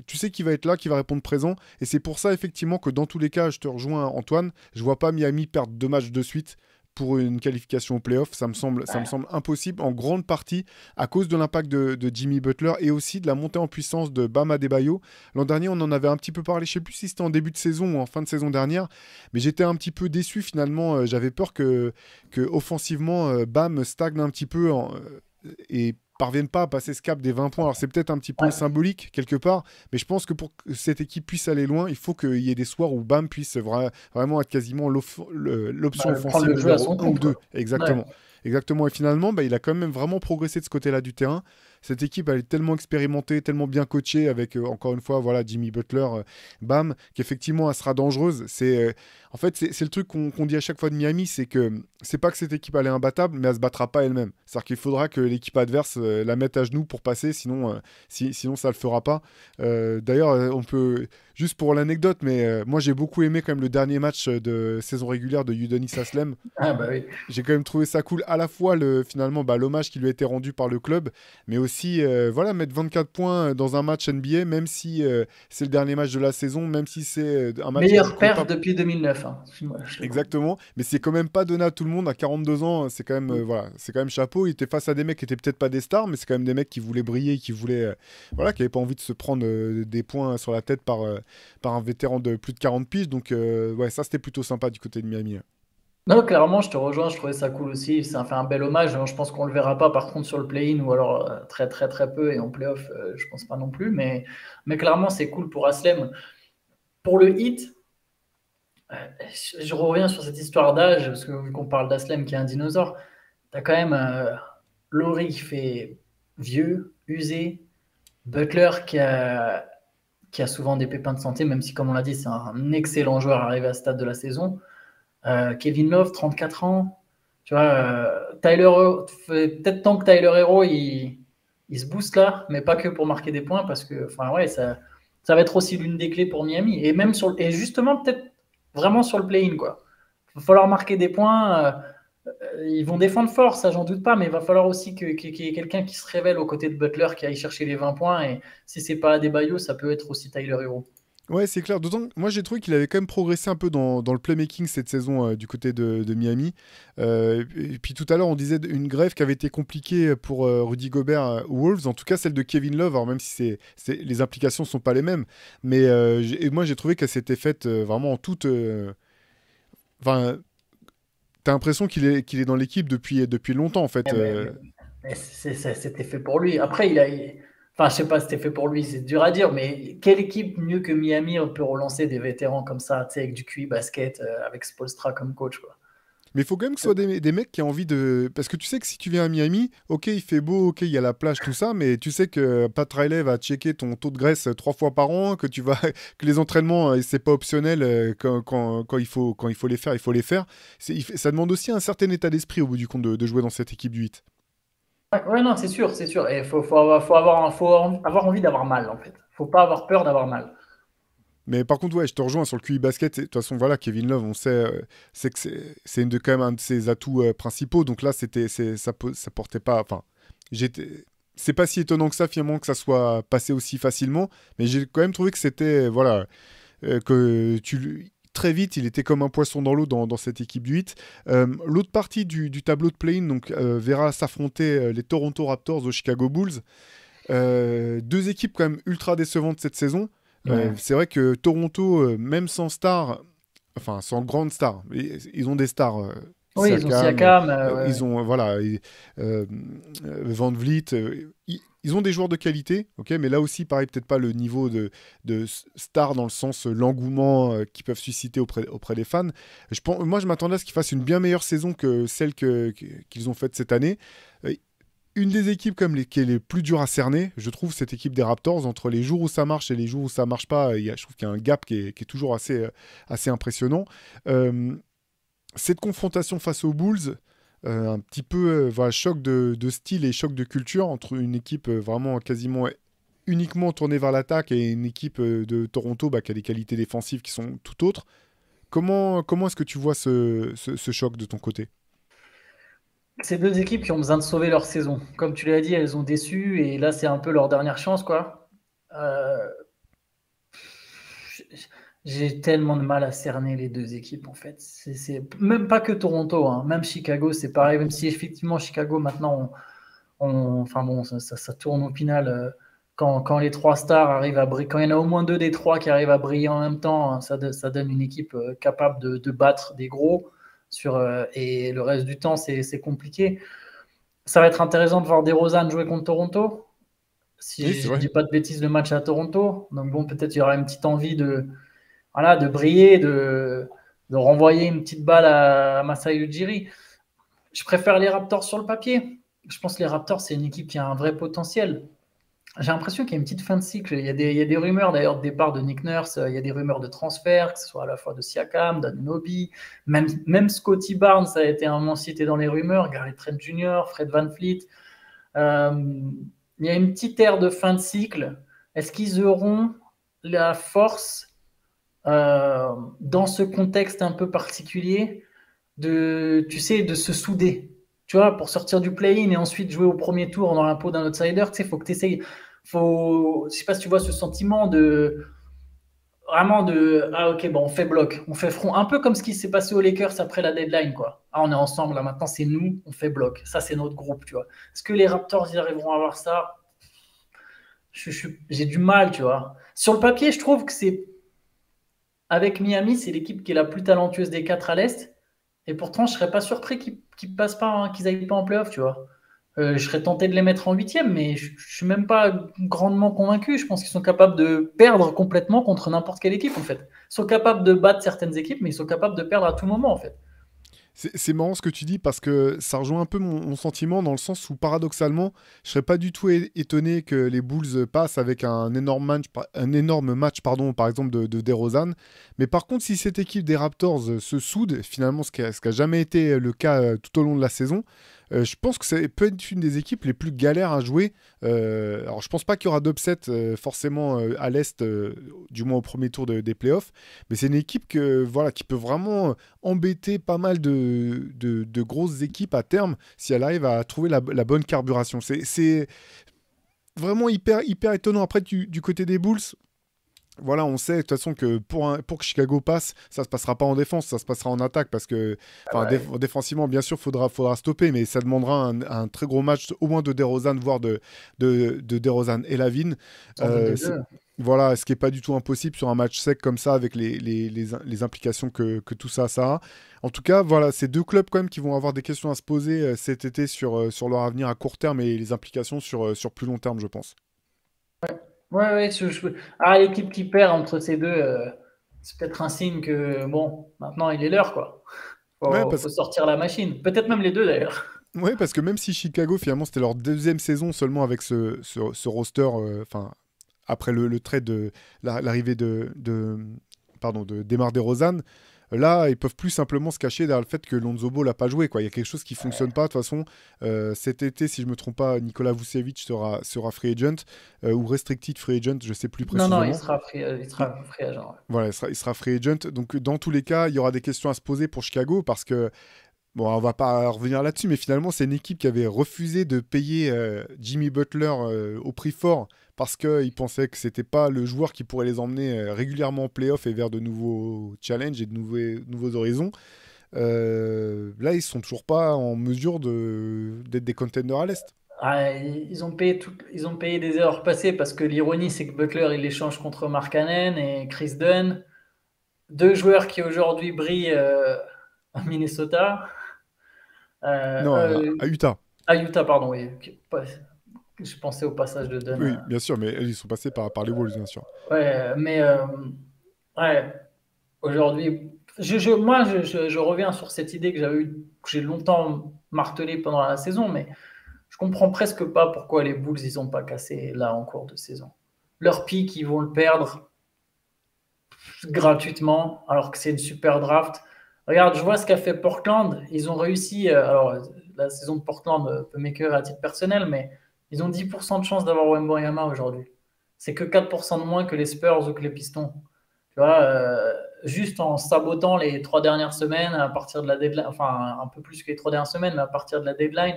Tu sais qu'il va être là, qu'il va répondre présent. Et c'est pour ça, effectivement, que dans tous les cas, je te rejoins, Antoine. Je vois pas Miami perdre 2 matchs de suite pour une qualification au playoff. Ça me semble impossible, en grande partie à cause de l'impact de Jimmy Butler et aussi de la montée en puissance de Bam Adebayo. L'an dernier, on en avait un petit peu parlé. Je sais plus si c'était en début de saison ou en fin de saison dernière, mais j'étais un petit peu déçu finalement. J'avais peur que offensivement, Bam stagne un petit peu et parviennent pas à passer ce cap des 20 points. Alors c'est peut-être un petit peu symbolique quelque part, mais je pense que pour que cette équipe puisse aller loin, il faut qu'il y ait des soirs où Bam puisse vraiment être quasiment l'option offensive numéro 1 ou 2. Exactement. Ouais. Exactement. Et finalement, il a quand même vraiment progressé de ce côté-là du terrain. Cette équipe, elle est tellement expérimentée, tellement bien coachée avec, encore une fois, voilà, Jimmy Butler, Bam, qu'effectivement, elle sera dangereuse. En fait, c'est le truc qu'on dit à chaque fois de Miami, c'est que c'est pas que cette équipe, elle est imbattable, mais elle se battra pas elle-même. C'est-à-dire qu'il faudra que l'équipe adverse la mette à genoux pour passer, sinon ça le fera pas. D'ailleurs, on peut... Juste pour l'anecdote, mais moi j'ai beaucoup aimé quand même le dernier match de saison régulière de Udonis Haslem. Ah bah oui. J'ai quand même trouvé ça cool, à la fois finalement l'hommage qui lui a été rendu par le club, mais aussi mettre 24 points dans un match NBA, même si c'est le dernier match de la saison, même si c'est un match... Meilleure perf depuis 2009. Hein. Exactement, mais c'est quand même pas donné à tout le monde à 42 ans, c'est quand même c'est quand même chapeau. Il était face à des mecs qui étaient peut-être pas des stars, mais c'est quand même des mecs qui voulaient briller, qui voulaient qui avaient pas envie de se prendre des points sur la tête par un vétéran de plus de 40 piges. Donc ça c'était plutôt sympa du côté de Miami. Non, clairement, je te rejoins, je trouvais ça cool aussi. Ça fait un bel hommage. Je pense qu'on le verra pas par contre sur le play-in ou alors très très très peu, et en play-off, je pense pas non plus. Mais clairement, c'est cool pour Haslem. Pour le Heat, je reviens sur cette histoire d'âge, parce que vu qu'on parle d'Haslem qui est un dinosaure, tu as quand même Laurie qui fait vieux, usé, Butler qui a souvent des pépins de santé, même si, comme on l'a dit, c'est un excellent joueur arrivé à ce stade de la saison. Kevin Love, 34 ans. Tu vois, peut-être tant que Tyler Hero, il se booste là, mais pas que pour marquer des points, parce que ça va être aussi l'une des clés pour Miami. Et même et justement, peut-être vraiment sur le play-in, quoi. Il va falloir marquer des points. Ils vont défendre fort, ça j'en doute pas, mais il va falloir aussi qu'il y ait quelqu'un qui se révèle aux côtés de Butler, qui aille chercher les 20 points. Et si c'est pas Adebayo, ça peut être aussi Tyler Hero. Ouais, c'est clair. D'autant que moi, j'ai trouvé qu'il avait quand même progressé un peu dans le playmaking cette saison du côté de Miami. Et puis tout à l'heure, on disait une grève qui avait été compliquée pour Rudy Gobert aux Wolves. En tout cas, celle de Kevin Love, alors même si les implications ne sont pas les mêmes. Mais moi, j'ai trouvé qu'elle s'était faite vraiment en toute... T'as l'impression qu'il est dans l'équipe depuis longtemps, en fait. Mais c'était fait pour lui. Après, Enfin, je sais pas si c'était fait pour lui, c'est dur à dire, mais quelle équipe mieux que Miami peut relancer des vétérans comme ça, tu sais, avec du QI basket, avec Spoelstra comme coach, quoi. Mais il faut quand même que ce soit des mecs qui ont envie de... Parce que tu sais que si tu viens à Miami, ok, il fait beau, ok, il y a la plage, tout ça, mais tu sais que Pat Riley va checker ton taux de graisse 3 fois par an, que les entraînements, c'est pas optionnel quand il faut les faire, il faut les faire. Ça demande aussi un certain état d'esprit au bout du compte de jouer dans cette équipe du 8. Ouais, non, c'est sûr. Et il faut avoir envie d'avoir mal, en fait. Faut pas avoir peur d'avoir mal. Mais par contre, ouais, je te rejoins sur le QI basket. De toute façon, voilà, Kevin Love, on sait que c'est quand même un de ses atouts principaux. Donc là, ça portait pas. Enfin, c'est pas si étonnant que ça, finalement, que ça soit passé aussi facilement. Mais j'ai quand même trouvé que c'était, voilà, très vite, il était comme un poisson dans l'eau dans cette équipe du 8. L'autre partie du tableau de play-in donc, verra s'affronter les Toronto Raptors aux Chicago Bulls. Deux équipes quand même ultra décevantes cette saison. C'est vrai que Toronto, même sans star, enfin sans grande star, ils ont des stars. Oui, ils ont Siakam. Ils ont Van Vliet. Ils ont des joueurs de qualité, ok, mais là aussi, pareil, peut-être pas le niveau de star dans le sens l'engouement qu'ils peuvent susciter auprès des fans. Moi, je m'attendais à ce qu'ils fassent une bien meilleure saison que celle qu'ils ont faite cette année. Une des équipes comme qui est les plus dures à cerner, je trouve, cette équipe des Raptors, entre les jours où ça marche et les jours où ça marche pas, je trouve qu'il y a un gap qui est toujours assez impressionnant. Cette confrontation face aux Bulls, un petit peu voilà, choc de style et choc de culture entre une équipe vraiment quasiment uniquement tournée vers l'attaque et une équipe de Toronto qui a des qualités défensives qui sont tout autres. Comment est-ce que tu vois ce choc de ton côté ? C'est deux équipes qui ont besoin de sauver leur saison. Comme tu l'as dit, elles ont déçu et là, c'est un peu leur dernière chance, quoi. J'ai tellement de mal à cerner les deux équipes, en fait. C'est même pas que Toronto, hein. Même Chicago, c'est pareil. Même si effectivement, Chicago, maintenant, enfin bon, ça tourne au final. Quand les trois stars arrivent à briller, quand il y en a au moins deux des trois qui arrivent à briller en même temps, hein, ça donne une équipe capable de battre des gros. Et le reste du temps, c'est compliqué. Ça va être intéressant de voir DeRozan jouer contre Toronto. Si je ne dis pas de bêtises, le match à Toronto. Donc bon, peut-être il y aura une petite envie de briller, de renvoyer une petite balle à Masai Ujiri. Je préfère les Raptors sur le papier. Je pense que les Raptors, c'est une équipe qui a un vrai potentiel. J'ai l'impression qu'il y a une petite fin de cycle. Il y a des rumeurs d'ailleurs de départ de Nick Nurse. Il y a des rumeurs de transfert, que ce soit à la fois de Siakam, d'Anunoby. Même Scottie Barnes a été un moment cité dans les rumeurs. Gary Trent Jr., Fred VanVleet. Il y a une petite ère de fin de cycle. Est-ce qu'ils auront la force, dans ce contexte un peu particulier, de se souder? Tu vois, pour sortir du play-in et ensuite jouer au premier tour dans la peau d'un outsider, tu sais, il faut que tu essayes. Je sais pas si tu vois ce sentiment vraiment ok, bon, on fait bloc, on fait front, un peu comme ce qui s'est passé aux Lakers après la deadline, quoi. Ah, on est ensemble, là, maintenant, c'est nous, on fait bloc. Ça, c'est notre groupe, tu vois. Est-ce que les Raptors, ils arriveront à avoir ça? J'ai du mal, tu vois. Sur le papier, je trouve que avec Miami, c'est l'équipe qui est la plus talentueuse des quatre à l'Est. Et pourtant, je ne serais pas surpris qu'ils passent pas, hein, qu'ils n'aillent pas en playoff, tu vois. Je serais tenté de les mettre en 8e, mais je ne suis même pas grandement convaincu. Je pense qu'ils sont capables de perdre complètement contre n'importe quelle équipe, en fait. Ils sont capables de battre certaines équipes, mais ils sont capables de perdre à tout moment, en fait. C'est marrant ce que tu dis parce que ça rejoint un peu mon sentiment dans le sens où paradoxalement, je serais pas du tout étonné que les Bulls passent avec un énorme match par exemple de DeRozan. Mais par contre, si cette équipe des Raptors se soude, finalement ce qui a jamais été le cas tout au long de la saison, je pense que ça peut être une des équipes les plus galères à jouer. Alors je pense pas qu'il y aura d'upset forcément à l'Est, du moins au premier tour des playoffs, mais c'est une équipe qui peut vraiment embêter pas mal de grosses équipes à terme si elle arrive à trouver la bonne carburation. C'est vraiment hyper étonnant. Après, du côté des Bulls, voilà, on sait de toute façon que pour que Chicago passe, ça se passera pas en défense, ça se passera en attaque parce que défensivement, bien sûr, faudra stopper, mais ça demandera un très gros match, au moins de DeRozan, voire de DeRozan et Lavine. Voilà, ce qui n'est pas du tout impossible sur un match sec comme ça, avec les implications que tout ça a. En tout cas, voilà, c'est deux clubs quand même qui vont avoir des questions à se poser cet été sur leur avenir à court terme et les implications sur plus long terme, je pense. Ouais. L'équipe qui perd entre ces deux, c'est peut-être un signe que, bon, maintenant, il est l'heure, quoi. Faut sortir la machine. Peut-être même les deux, d'ailleurs. Oui, parce que même si Chicago, finalement, c'était leur deuxième saison seulement avec ce roster, après le trade de l'arrivée de DeMar DeRozan, là, ils peuvent plus simplement se cacher derrière le fait que Lonzo Ball n'a pas joué, quoi. Il y a quelque chose qui ne fonctionne pas. De toute façon, cet été, si je ne me trompe pas, Nikola Vucevic sera free agent ou restricted free agent, je ne sais plus précisément. Non, il sera free agent. Ouais. Voilà, il sera free agent. Donc, dans tous les cas, il y aura des questions à se poser pour Chicago parce que Bon, on va pas revenir là-dessus, mais finalement, c'est une équipe qui avait refusé de payer Jimmy Butler au prix fort parce qu'ils pensaient que c'était pas le joueur qui pourrait les emmener régulièrement en playoff et vers de nouveaux challenges et de nouveaux horizons. Là, ils sont toujours pas en mesure d'être des contenders à l'Est. Ah, ils ont payé des erreurs passées parce que l'ironie, c'est que Butler, il échange contre Mark Cannon et Chris Dunn, deux joueurs qui aujourd'hui brillent à Minnesota. Non, à Utah. À Utah, pardon, oui. Je pensais au passage de Dunn. Oui, bien sûr, mais ils sont passés par les Wolves, bien sûr. Ouais, mais ouais, aujourd'hui, je reviens sur cette idée que j'ai longtemps martelée pendant la saison, mais je comprends presque pas pourquoi les Bulls ils ont pas cassé là en cours de saison. Leur pick, ils vont le perdre gratuitement, alors que c'est une super draft. Regarde, je vois ce qu'a fait Portland. Ils ont réussi. Alors, la saison de Portland peut m'écœurer à titre personnel, mais ils ont 10% de chance d'avoir Wembanyama aujourd'hui. C'est que 4% de moins que les Spurs ou que les Pistons. Tu vois, juste en sabotant les 3 dernières semaines à partir de la deadline, enfin un peu plus que les 3 dernières semaines, mais à partir de la deadline,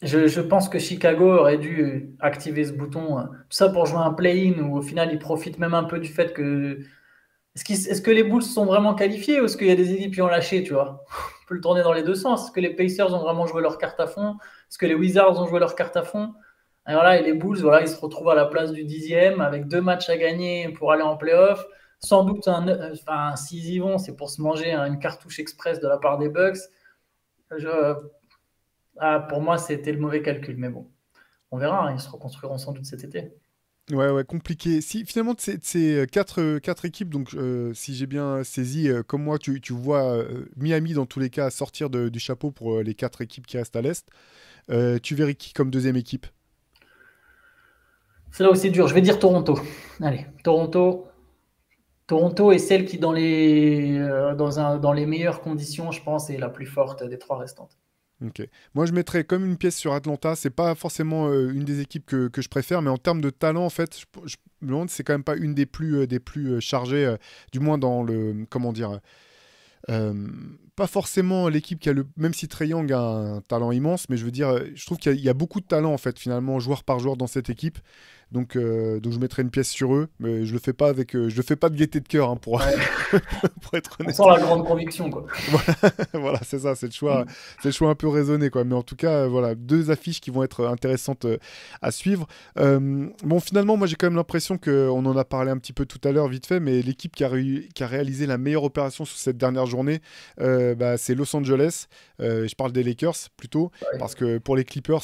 je pense que Chicago aurait dû activer ce bouton. Tout ça pour jouer un play-in où au final ils profitent même un peu du fait que. Est-ce que les Bulls sont vraiment qualifiés ou est-ce qu'il y a des équipes qui ont lâché, tu vois? On peut le tourner dans les deux sens. Est-ce que les Pacers ont vraiment joué leur carte à fond? Est-ce que les Wizards ont joué leur carte à fond? Et voilà, et les Bulls, voilà, ils se retrouvent à la place du 10e avec 2 matchs à gagner pour aller en playoff. Sans doute, s'ils y vont, c'est pour se manger une cartouche express de la part des Bucks. Pour moi, c'était le mauvais calcul, mais bon, on verra, ils se reconstruiront sans doute cet été. Ouais, ouais, compliqué. Si finalement de ces quatre équipes, donc si j'ai bien saisi, comme moi, tu vois Miami dans tous les cas sortir du chapeau pour les 4 équipes qui restent à l'Est. Tu verrais qui comme deuxième équipe? C'est là où c'est dur. Je vais dire Toronto. Allez, Toronto. Toronto est celle qui, dans les meilleures conditions, je pense, est la plus forte des 3 restantes. Ok. Moi, je mettrais comme une pièce sur Atlanta. C'est pas forcément une des équipes que je préfère, mais en termes de talent, en fait, je me demande si c'est quand même pas une des plus chargées, du moins dans le, comment dire, pas forcément l'équipe qui a le, même si Trae Young a un talent immense, mais je veux dire, je trouve qu'il y a beaucoup de talent en fait, finalement, joueur par joueur dans cette équipe. Donc je mettrai une pièce sur eux, mais je le fais pas de gaieté de cœur hein, Ouais. pour être On honnête. sent la grande conviction, quoi. Voilà, c'est ça, c'est le choix un peu raisonné, quoi. Mais en tout cas, voilà, 2 affiches qui vont être intéressantes à suivre. Bon, finalement, moi j'ai quand même l'impression qu'on en a parlé un petit peu tout à l'heure, vite fait, mais l'équipe qui a réalisé la meilleure opération sur cette dernière journée, c'est Los Angeles. Je parle des Lakers plutôt, Ouais. parce que pour les Clippers,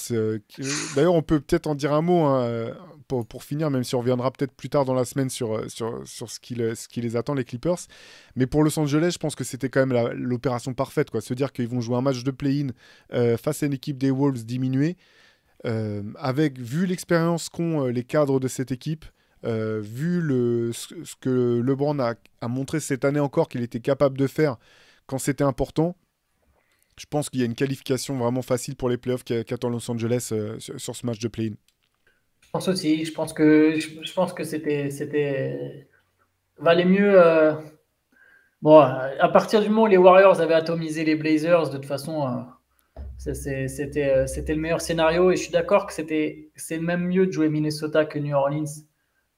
d'ailleurs, on peut peut-être en dire un mot hein, pour finir, même si on reviendra peut-être plus tard dans la semaine sur ce qui les attend, les Clippers. Mais pour Los Angeles, je pense que c'était quand même l'opération parfaite, quoi. Se dire qu'ils vont jouer un match de play-in face à une équipe des Wolves diminuée, vu l'expérience qu'ont les cadres de cette équipe, vu ce que LeBron a montré cette année encore qu'il était capable de faire quand c'était important, je pense qu'il y a une qualification vraiment facile pour les playoffs qu'attend Los Angeles sur ce match de play-in. Je pense aussi. Je pense que c'était valait mieux. Bon, à partir du moment où les Warriors avaient atomisé les Blazers, de toute façon, c'était le meilleur scénario. Et je suis d'accord que c'est même mieux de jouer Minnesota que New Orleans,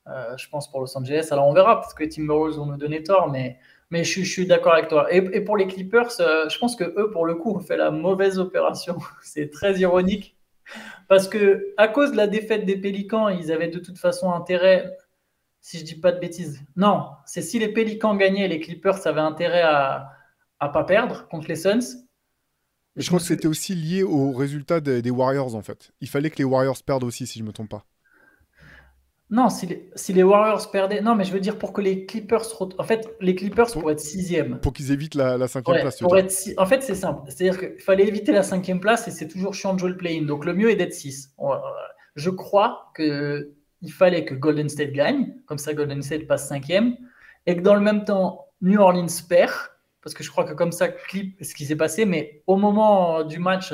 je pense, pour Los Angeles. Alors on verra, parce que les Timberwolves vont nous donner tort, mais je suis d'accord avec toi. Et pour les Clippers, je pense que eux, pour le coup, ont fait la mauvaise opération. C'est très ironique. Parce que à cause de la défaite des Pélicans, ils avaient de toute façon intérêt, si je dis pas de bêtises. Non, c'est si les Pélicans gagnaient, les Clippers avaient intérêt à pas perdre contre les Suns. Et je Je me crois que souviens. c'était aussi lié au résultat des Warriors, en fait. Il fallait que les Warriors perdent aussi, si je me trompe pas. Non, si les Warriors perdaient. Non, mais je veux dire pour que les Clippers. En fait, les Clippers Pour, pour être sixième. pour qu'ils évitent la 5e Ouais, place, tu veux dire. En fait, c'est simple. C'est-à-dire qu'il fallait éviter la 5e place et c'est toujours chiant de jouer le play-in. Donc le mieux est d'être 6. Je crois qu'il fallait que Golden State gagne. Comme ça, Golden State passe 5e. Et que dans le même temps, New Orleans perd. Parce que je crois que comme ça, ce qui s'est passé. Mais au moment du match,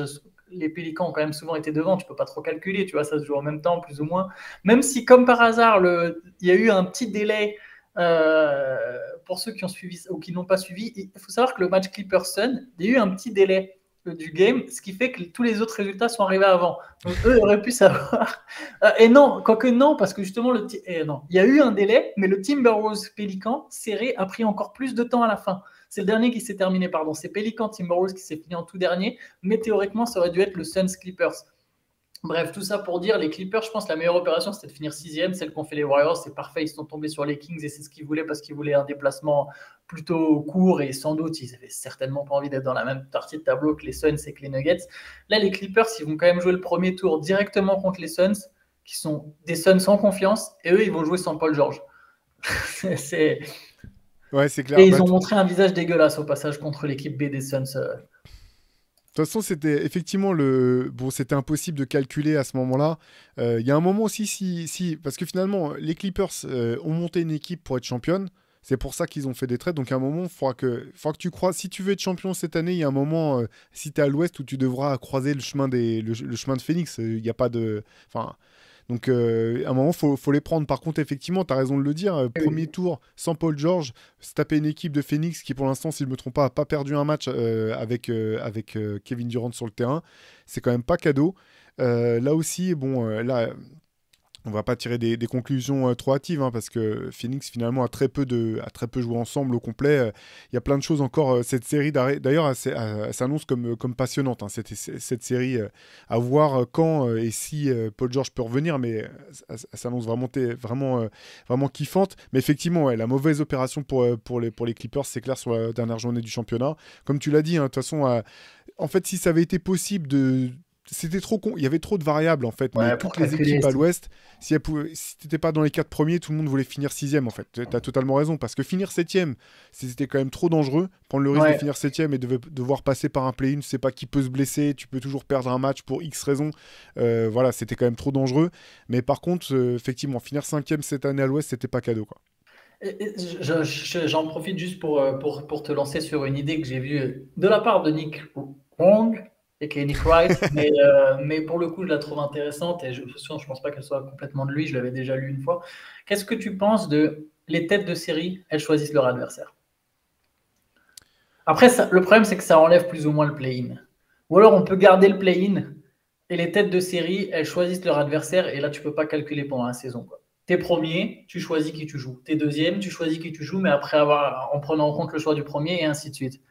les Pélicans ont quand même souvent été devant. Tu peux pas trop calculer. Tu vois, ça se joue en même temps, plus ou moins. Même si, comme par hasard, il y a eu un petit délai Pour ceux qui ont suivi ou qui n'ont pas suivi, il faut savoir que le match Clippers-Sun, il y a eu un petit délai du game, ce qui fait que tous les autres résultats sont arrivés avant. Donc eux auraient pu savoir. Et non, quoique non, parce que justement, non. Il y a eu un délai, mais le Timberwolves-Pélican serré a pris encore plus de temps à la fin. C'est le dernier qui s'est terminé, pardon. C'est Pélican-Timberwolves qui s'est fini en tout dernier, mais théoriquement, ça aurait dû être le Suns-Clippers. Bref, tout ça pour dire, les Clippers, je pense que la meilleure opération, c'était de finir 6e. Celle qu'ont fait les Warriors, c'est parfait. Ils sont tombés sur les Kings et c'est ce qu'ils voulaient parce qu'ils voulaient un déplacement plutôt court et sans doute, ils n'avaient certainement pas envie d'être dans la même partie de tableau que les Suns et que les Nuggets. Là, les Clippers, ils vont quand même jouer le premier tour directement contre les Suns, qui sont des Suns sans confiance, et eux, ils vont jouer sans Paul George. c'est... Ouais, c'est clair. Et ils ont montré un visage dégueulasse au passage contre l'équipe B des Suns. De toute façon, c'était effectivement c'était impossible de calculer à ce moment-là. Il y a un moment aussi, parce que finalement, les Clippers ont monté une équipe pour être championne. C'est pour ça qu'ils ont fait des trades. Donc à un moment, il faudra que tu crois. Si tu veux être champion cette année, il y a un moment, si tu es à l'ouest, où tu devras croiser le chemin le chemin de Phoenix. Il n'y a pas de. Enfin. Donc, à un moment, il faut les prendre. Par contre, effectivement, tu as raison de le dire. Premier tour, sans Paul George, se taper une équipe de Phoenix qui, pour l'instant, si je ne me trompe pas, n'a pas perdu un match avec Kevin Durant sur le terrain. C'est quand même pas cadeau. Là aussi, bon, là, on va pas tirer des conclusions trop hâtives, hein, parce que Phoenix, finalement, a très peu joué ensemble au complet. Il y a plein de choses encore. Cette série, d'ailleurs, elle s'annonce comme passionnante, hein, cette série, à voir quand et si Paul George peut revenir, mais elle s'annonce vraiment kiffante. Mais effectivement, ouais, la mauvaise opération pour les Clippers, c'est clair, sur la dernière journée du championnat. Comme tu l'as dit, hein, de toute façon, en fait, si ça avait été possible c'était trop con. Il y avait trop de variables en fait. Ouais, mais toutes les équipes à l'ouest, si t'étais pas dans les 4 premiers, tout le monde voulait finir 6e en fait. T'as totalement raison. Parce que finir 7e, c'était quand même trop dangereux. Prendre le risque de finir 7e et de devoir passer par un play-in, tu sais pas qui peut se blesser, tu peux toujours perdre un match pour X raisons. Voilà, c'était quand même trop dangereux. Mais par contre, effectivement, finir 5e cette année à l'ouest, c'était pas cadeau, quoi. J'en profite juste pour te lancer sur une idée que j'ai vue de la part de Nick Wong et Nick Wright, mais pour le coup, je la trouve intéressante et je pense pas qu'elle soit complètement de lui, je l'avais déjà lu une fois. Qu'est-ce que tu penses de les têtes de série, elles choisissent leur adversaire? Après, le problème, c'est que ça enlève plus ou moins le play-in. Ou alors, on peut garder le play-in et les têtes de série, elles choisissent leur adversaire et là, tu peux pas calculer pendant la saison, quoi. T'es premier, tu choisis qui tu joues. T'es deuxième, tu choisis qui tu joues, mais après en prenant en compte le choix du premier et ainsi de suite.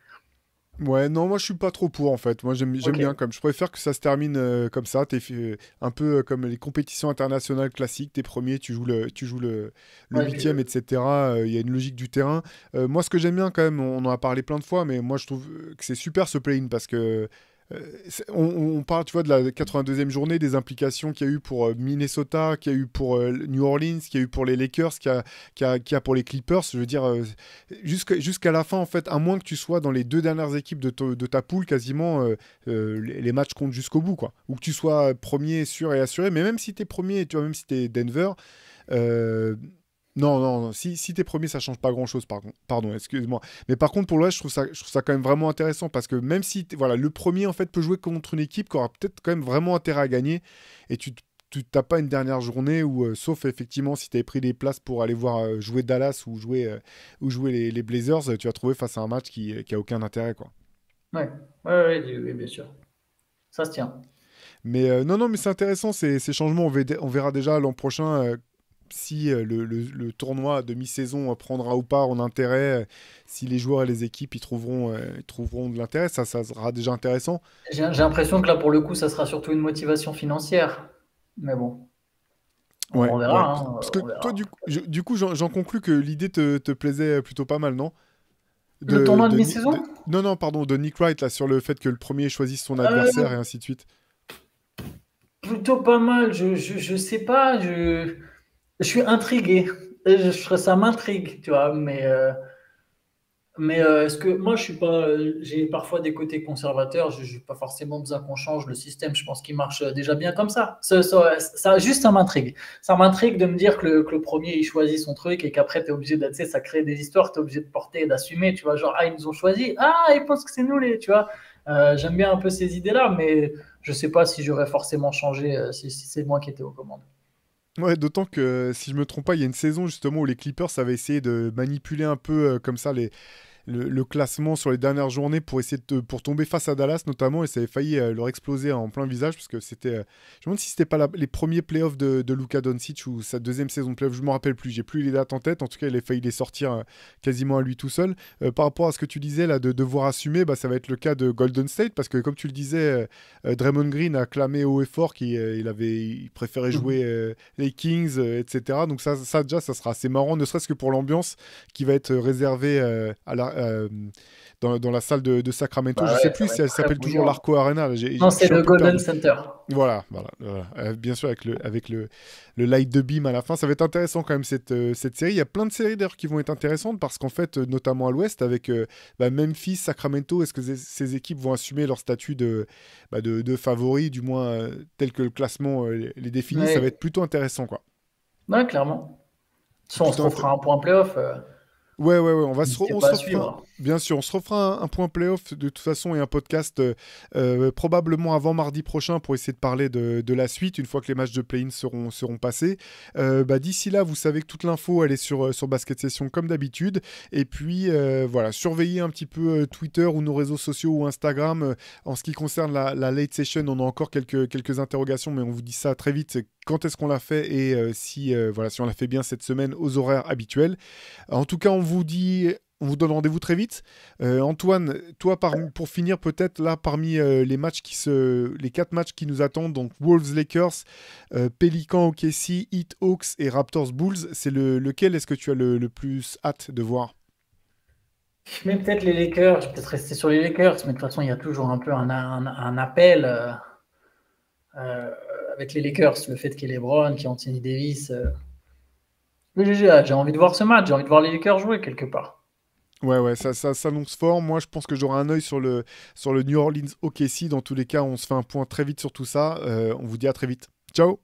Ouais, non, moi je suis pas trop pour en fait. Moi j'aime bien comme. Je préfère que ça se termine comme ça. Un peu comme les compétitions internationales classiques. T'es premier, tu joues le 8e, etc. Il y a une logique du terrain. Moi, ce que j'aime bien quand même, on en a parlé plein de fois, mais moi je trouve que c'est super ce play-in parce que on parle, tu vois, de la 82e journée, des implications qu'il y a eu pour Minnesota, qu'il y a eu pour New Orleans, qu'il y a eu pour les Lakers, qu'il y a pour les Clippers. Je veux dire, jusqu'à la fin, en fait, à moins que tu sois dans les 2 dernières équipes de ta poule, quasiment, les matchs comptent jusqu'au bout, quoi. Ou que tu sois premier, sûr et assuré. Mais même si tu es premier, tu vois, même si tu es Denver... Non, si t'es premier, ça change pas grand-chose, pardon, excuse-moi. Mais par contre, pour l'Ouest, je trouve ça quand même vraiment intéressant, parce que même si, voilà, le premier, en fait, peut jouer contre une équipe qui aura peut-être quand même vraiment intérêt à gagner, et tu t'as pas une dernière journée où, sauf effectivement, si t'avais pris des places pour aller voir jouer Dallas ou jouer les Blazers, tu vas trouver face à un match qui a aucun intérêt, quoi. Ouais, bien sûr. Ça se tient. Mais non, mais c'est intéressant, ces changements. On verra déjà l'an prochain... si le tournoi de mi-saison prendra ou pas en intérêt, si les joueurs et les équipes ils trouveront de l'intérêt, ça sera déjà intéressant. J'ai l'impression que là, pour le coup, ça sera surtout une motivation financière. Mais bon, on verra. Ouais. Hein, parce que on verra. toi, du coup, j'en conclus que l'idée te plaisait plutôt pas mal, non? Le tournoi de mi-saison? Non, pardon, de Nick Wright, là, sur le fait que le premier choisisse son adversaire et ainsi de suite. Plutôt pas mal. Je sais pas, je suis intrigué. Ça m'intrigue, tu vois, mais est-ce que moi, je suis pas. J'ai parfois des côtés conservateurs. Je n'ai pas forcément besoin qu'on change le système. Je pense qu'il marche déjà bien comme ça. Ça m'intrigue. Ça m'intrigue de me dire que le premier il choisit son truc et qu'après tu es obligé de, tu sais, ça crée des histoires. Tu es obligé de porter, d'assumer. Tu vois, genre ils nous ont choisi. Ils pensent que c'est nous les. Tu vois. J'aime bien un peu ces idées-là, mais je sais pas si j'aurais forcément changé si c'est moi qui étais aux commandes. Ouais, d'autant que si je me trompe pas, il y a une saison justement où les Clippers avaient essayé de manipuler un peu comme ça le classement sur les dernières journées pour essayer pour tomber face à Dallas notamment, et ça avait failli leur exploser en plein visage parce que c'était je me demande si c'était pas les premiers playoffs de Luka Doncic ou sa deuxième saison de playoffs, je me rappelle plus, j'ai plus les dates en tête. En tout cas, il a failli les sortir quasiment à lui tout seul. Par rapport à ce que tu disais là de devoir assumer, bah, ça va être le cas de Golden State parce que comme tu le disais, Draymond Green a clamé haut et fort qu'il préférait jouer les Kings, etc. Donc ça déjà ça sera assez marrant, ne serait-ce que pour l'ambiance qui va être réservée dans la salle de Sacramento. Bah Je ouais, sais plus ça si va elle être très s'appelle toujours bouillant. l'Arco Arena. Non, Je c'est suis un le peu Golden perdu. Center. Voilà. Bien sûr, avec le light de beam à la fin. Ça va être intéressant quand même cette série. Il y a plein de séries d'ailleurs qui vont être intéressantes parce qu'en fait, notamment à l'ouest, avec Memphis, Sacramento, est-ce que ces équipes vont assumer leur statut de favoris, du moins tel que le classement les définit. Ouais. Ça va être plutôt intéressant, quoi. Ouais, clairement. Si on se Plutôt refera un point playoff, Ouais, on va n'hésitez on pas se à refera, suivre. bien sûr, on se refera un point playoff de toute façon et un podcast probablement avant mardi prochain pour essayer de parler de la suite une fois que les matchs de play-in seront passés. D'ici là, vous savez que toute l'info elle est sur Basket Session comme d'habitude. Et puis voilà, surveillez un petit peu Twitter ou nos réseaux sociaux ou Instagram. En ce qui concerne la late session, on a encore quelques interrogations, mais on vous dit ça très vite. Quand est-ce qu'on l'a fait et si on l'a fait bien cette semaine aux horaires habituels. En tout cas, on vous donne rendez-vous très vite. Antoine, toi, pour finir peut-être là parmi les 4 matchs qui nous attendent, donc Wolves Lakers, Pelicans OKC, Heat Hawks et Raptors Bulls, c'est lequel est-ce que tu as le plus hâte de voir? Je mets peut-être les Lakers, je vais peut-être rester sur les Lakers, mais de toute façon, il y a toujours un peu un appel avec les Lakers, le fait qu'il y ait LeBron, qu'il y ait Anthony Davis. Mais j'ai envie de voir ce match, j'ai envie de voir les Lakers jouer quelque part. Ouais, ça s'annonce fort. Moi, je pense que j'aurai un œil sur le New Orleans OKC. Dans tous les cas, on se fait un point très vite sur tout ça. On vous dit à très vite. Ciao!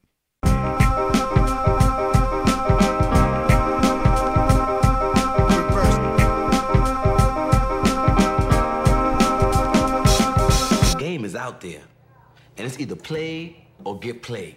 The game is out there, and it's either play or get played.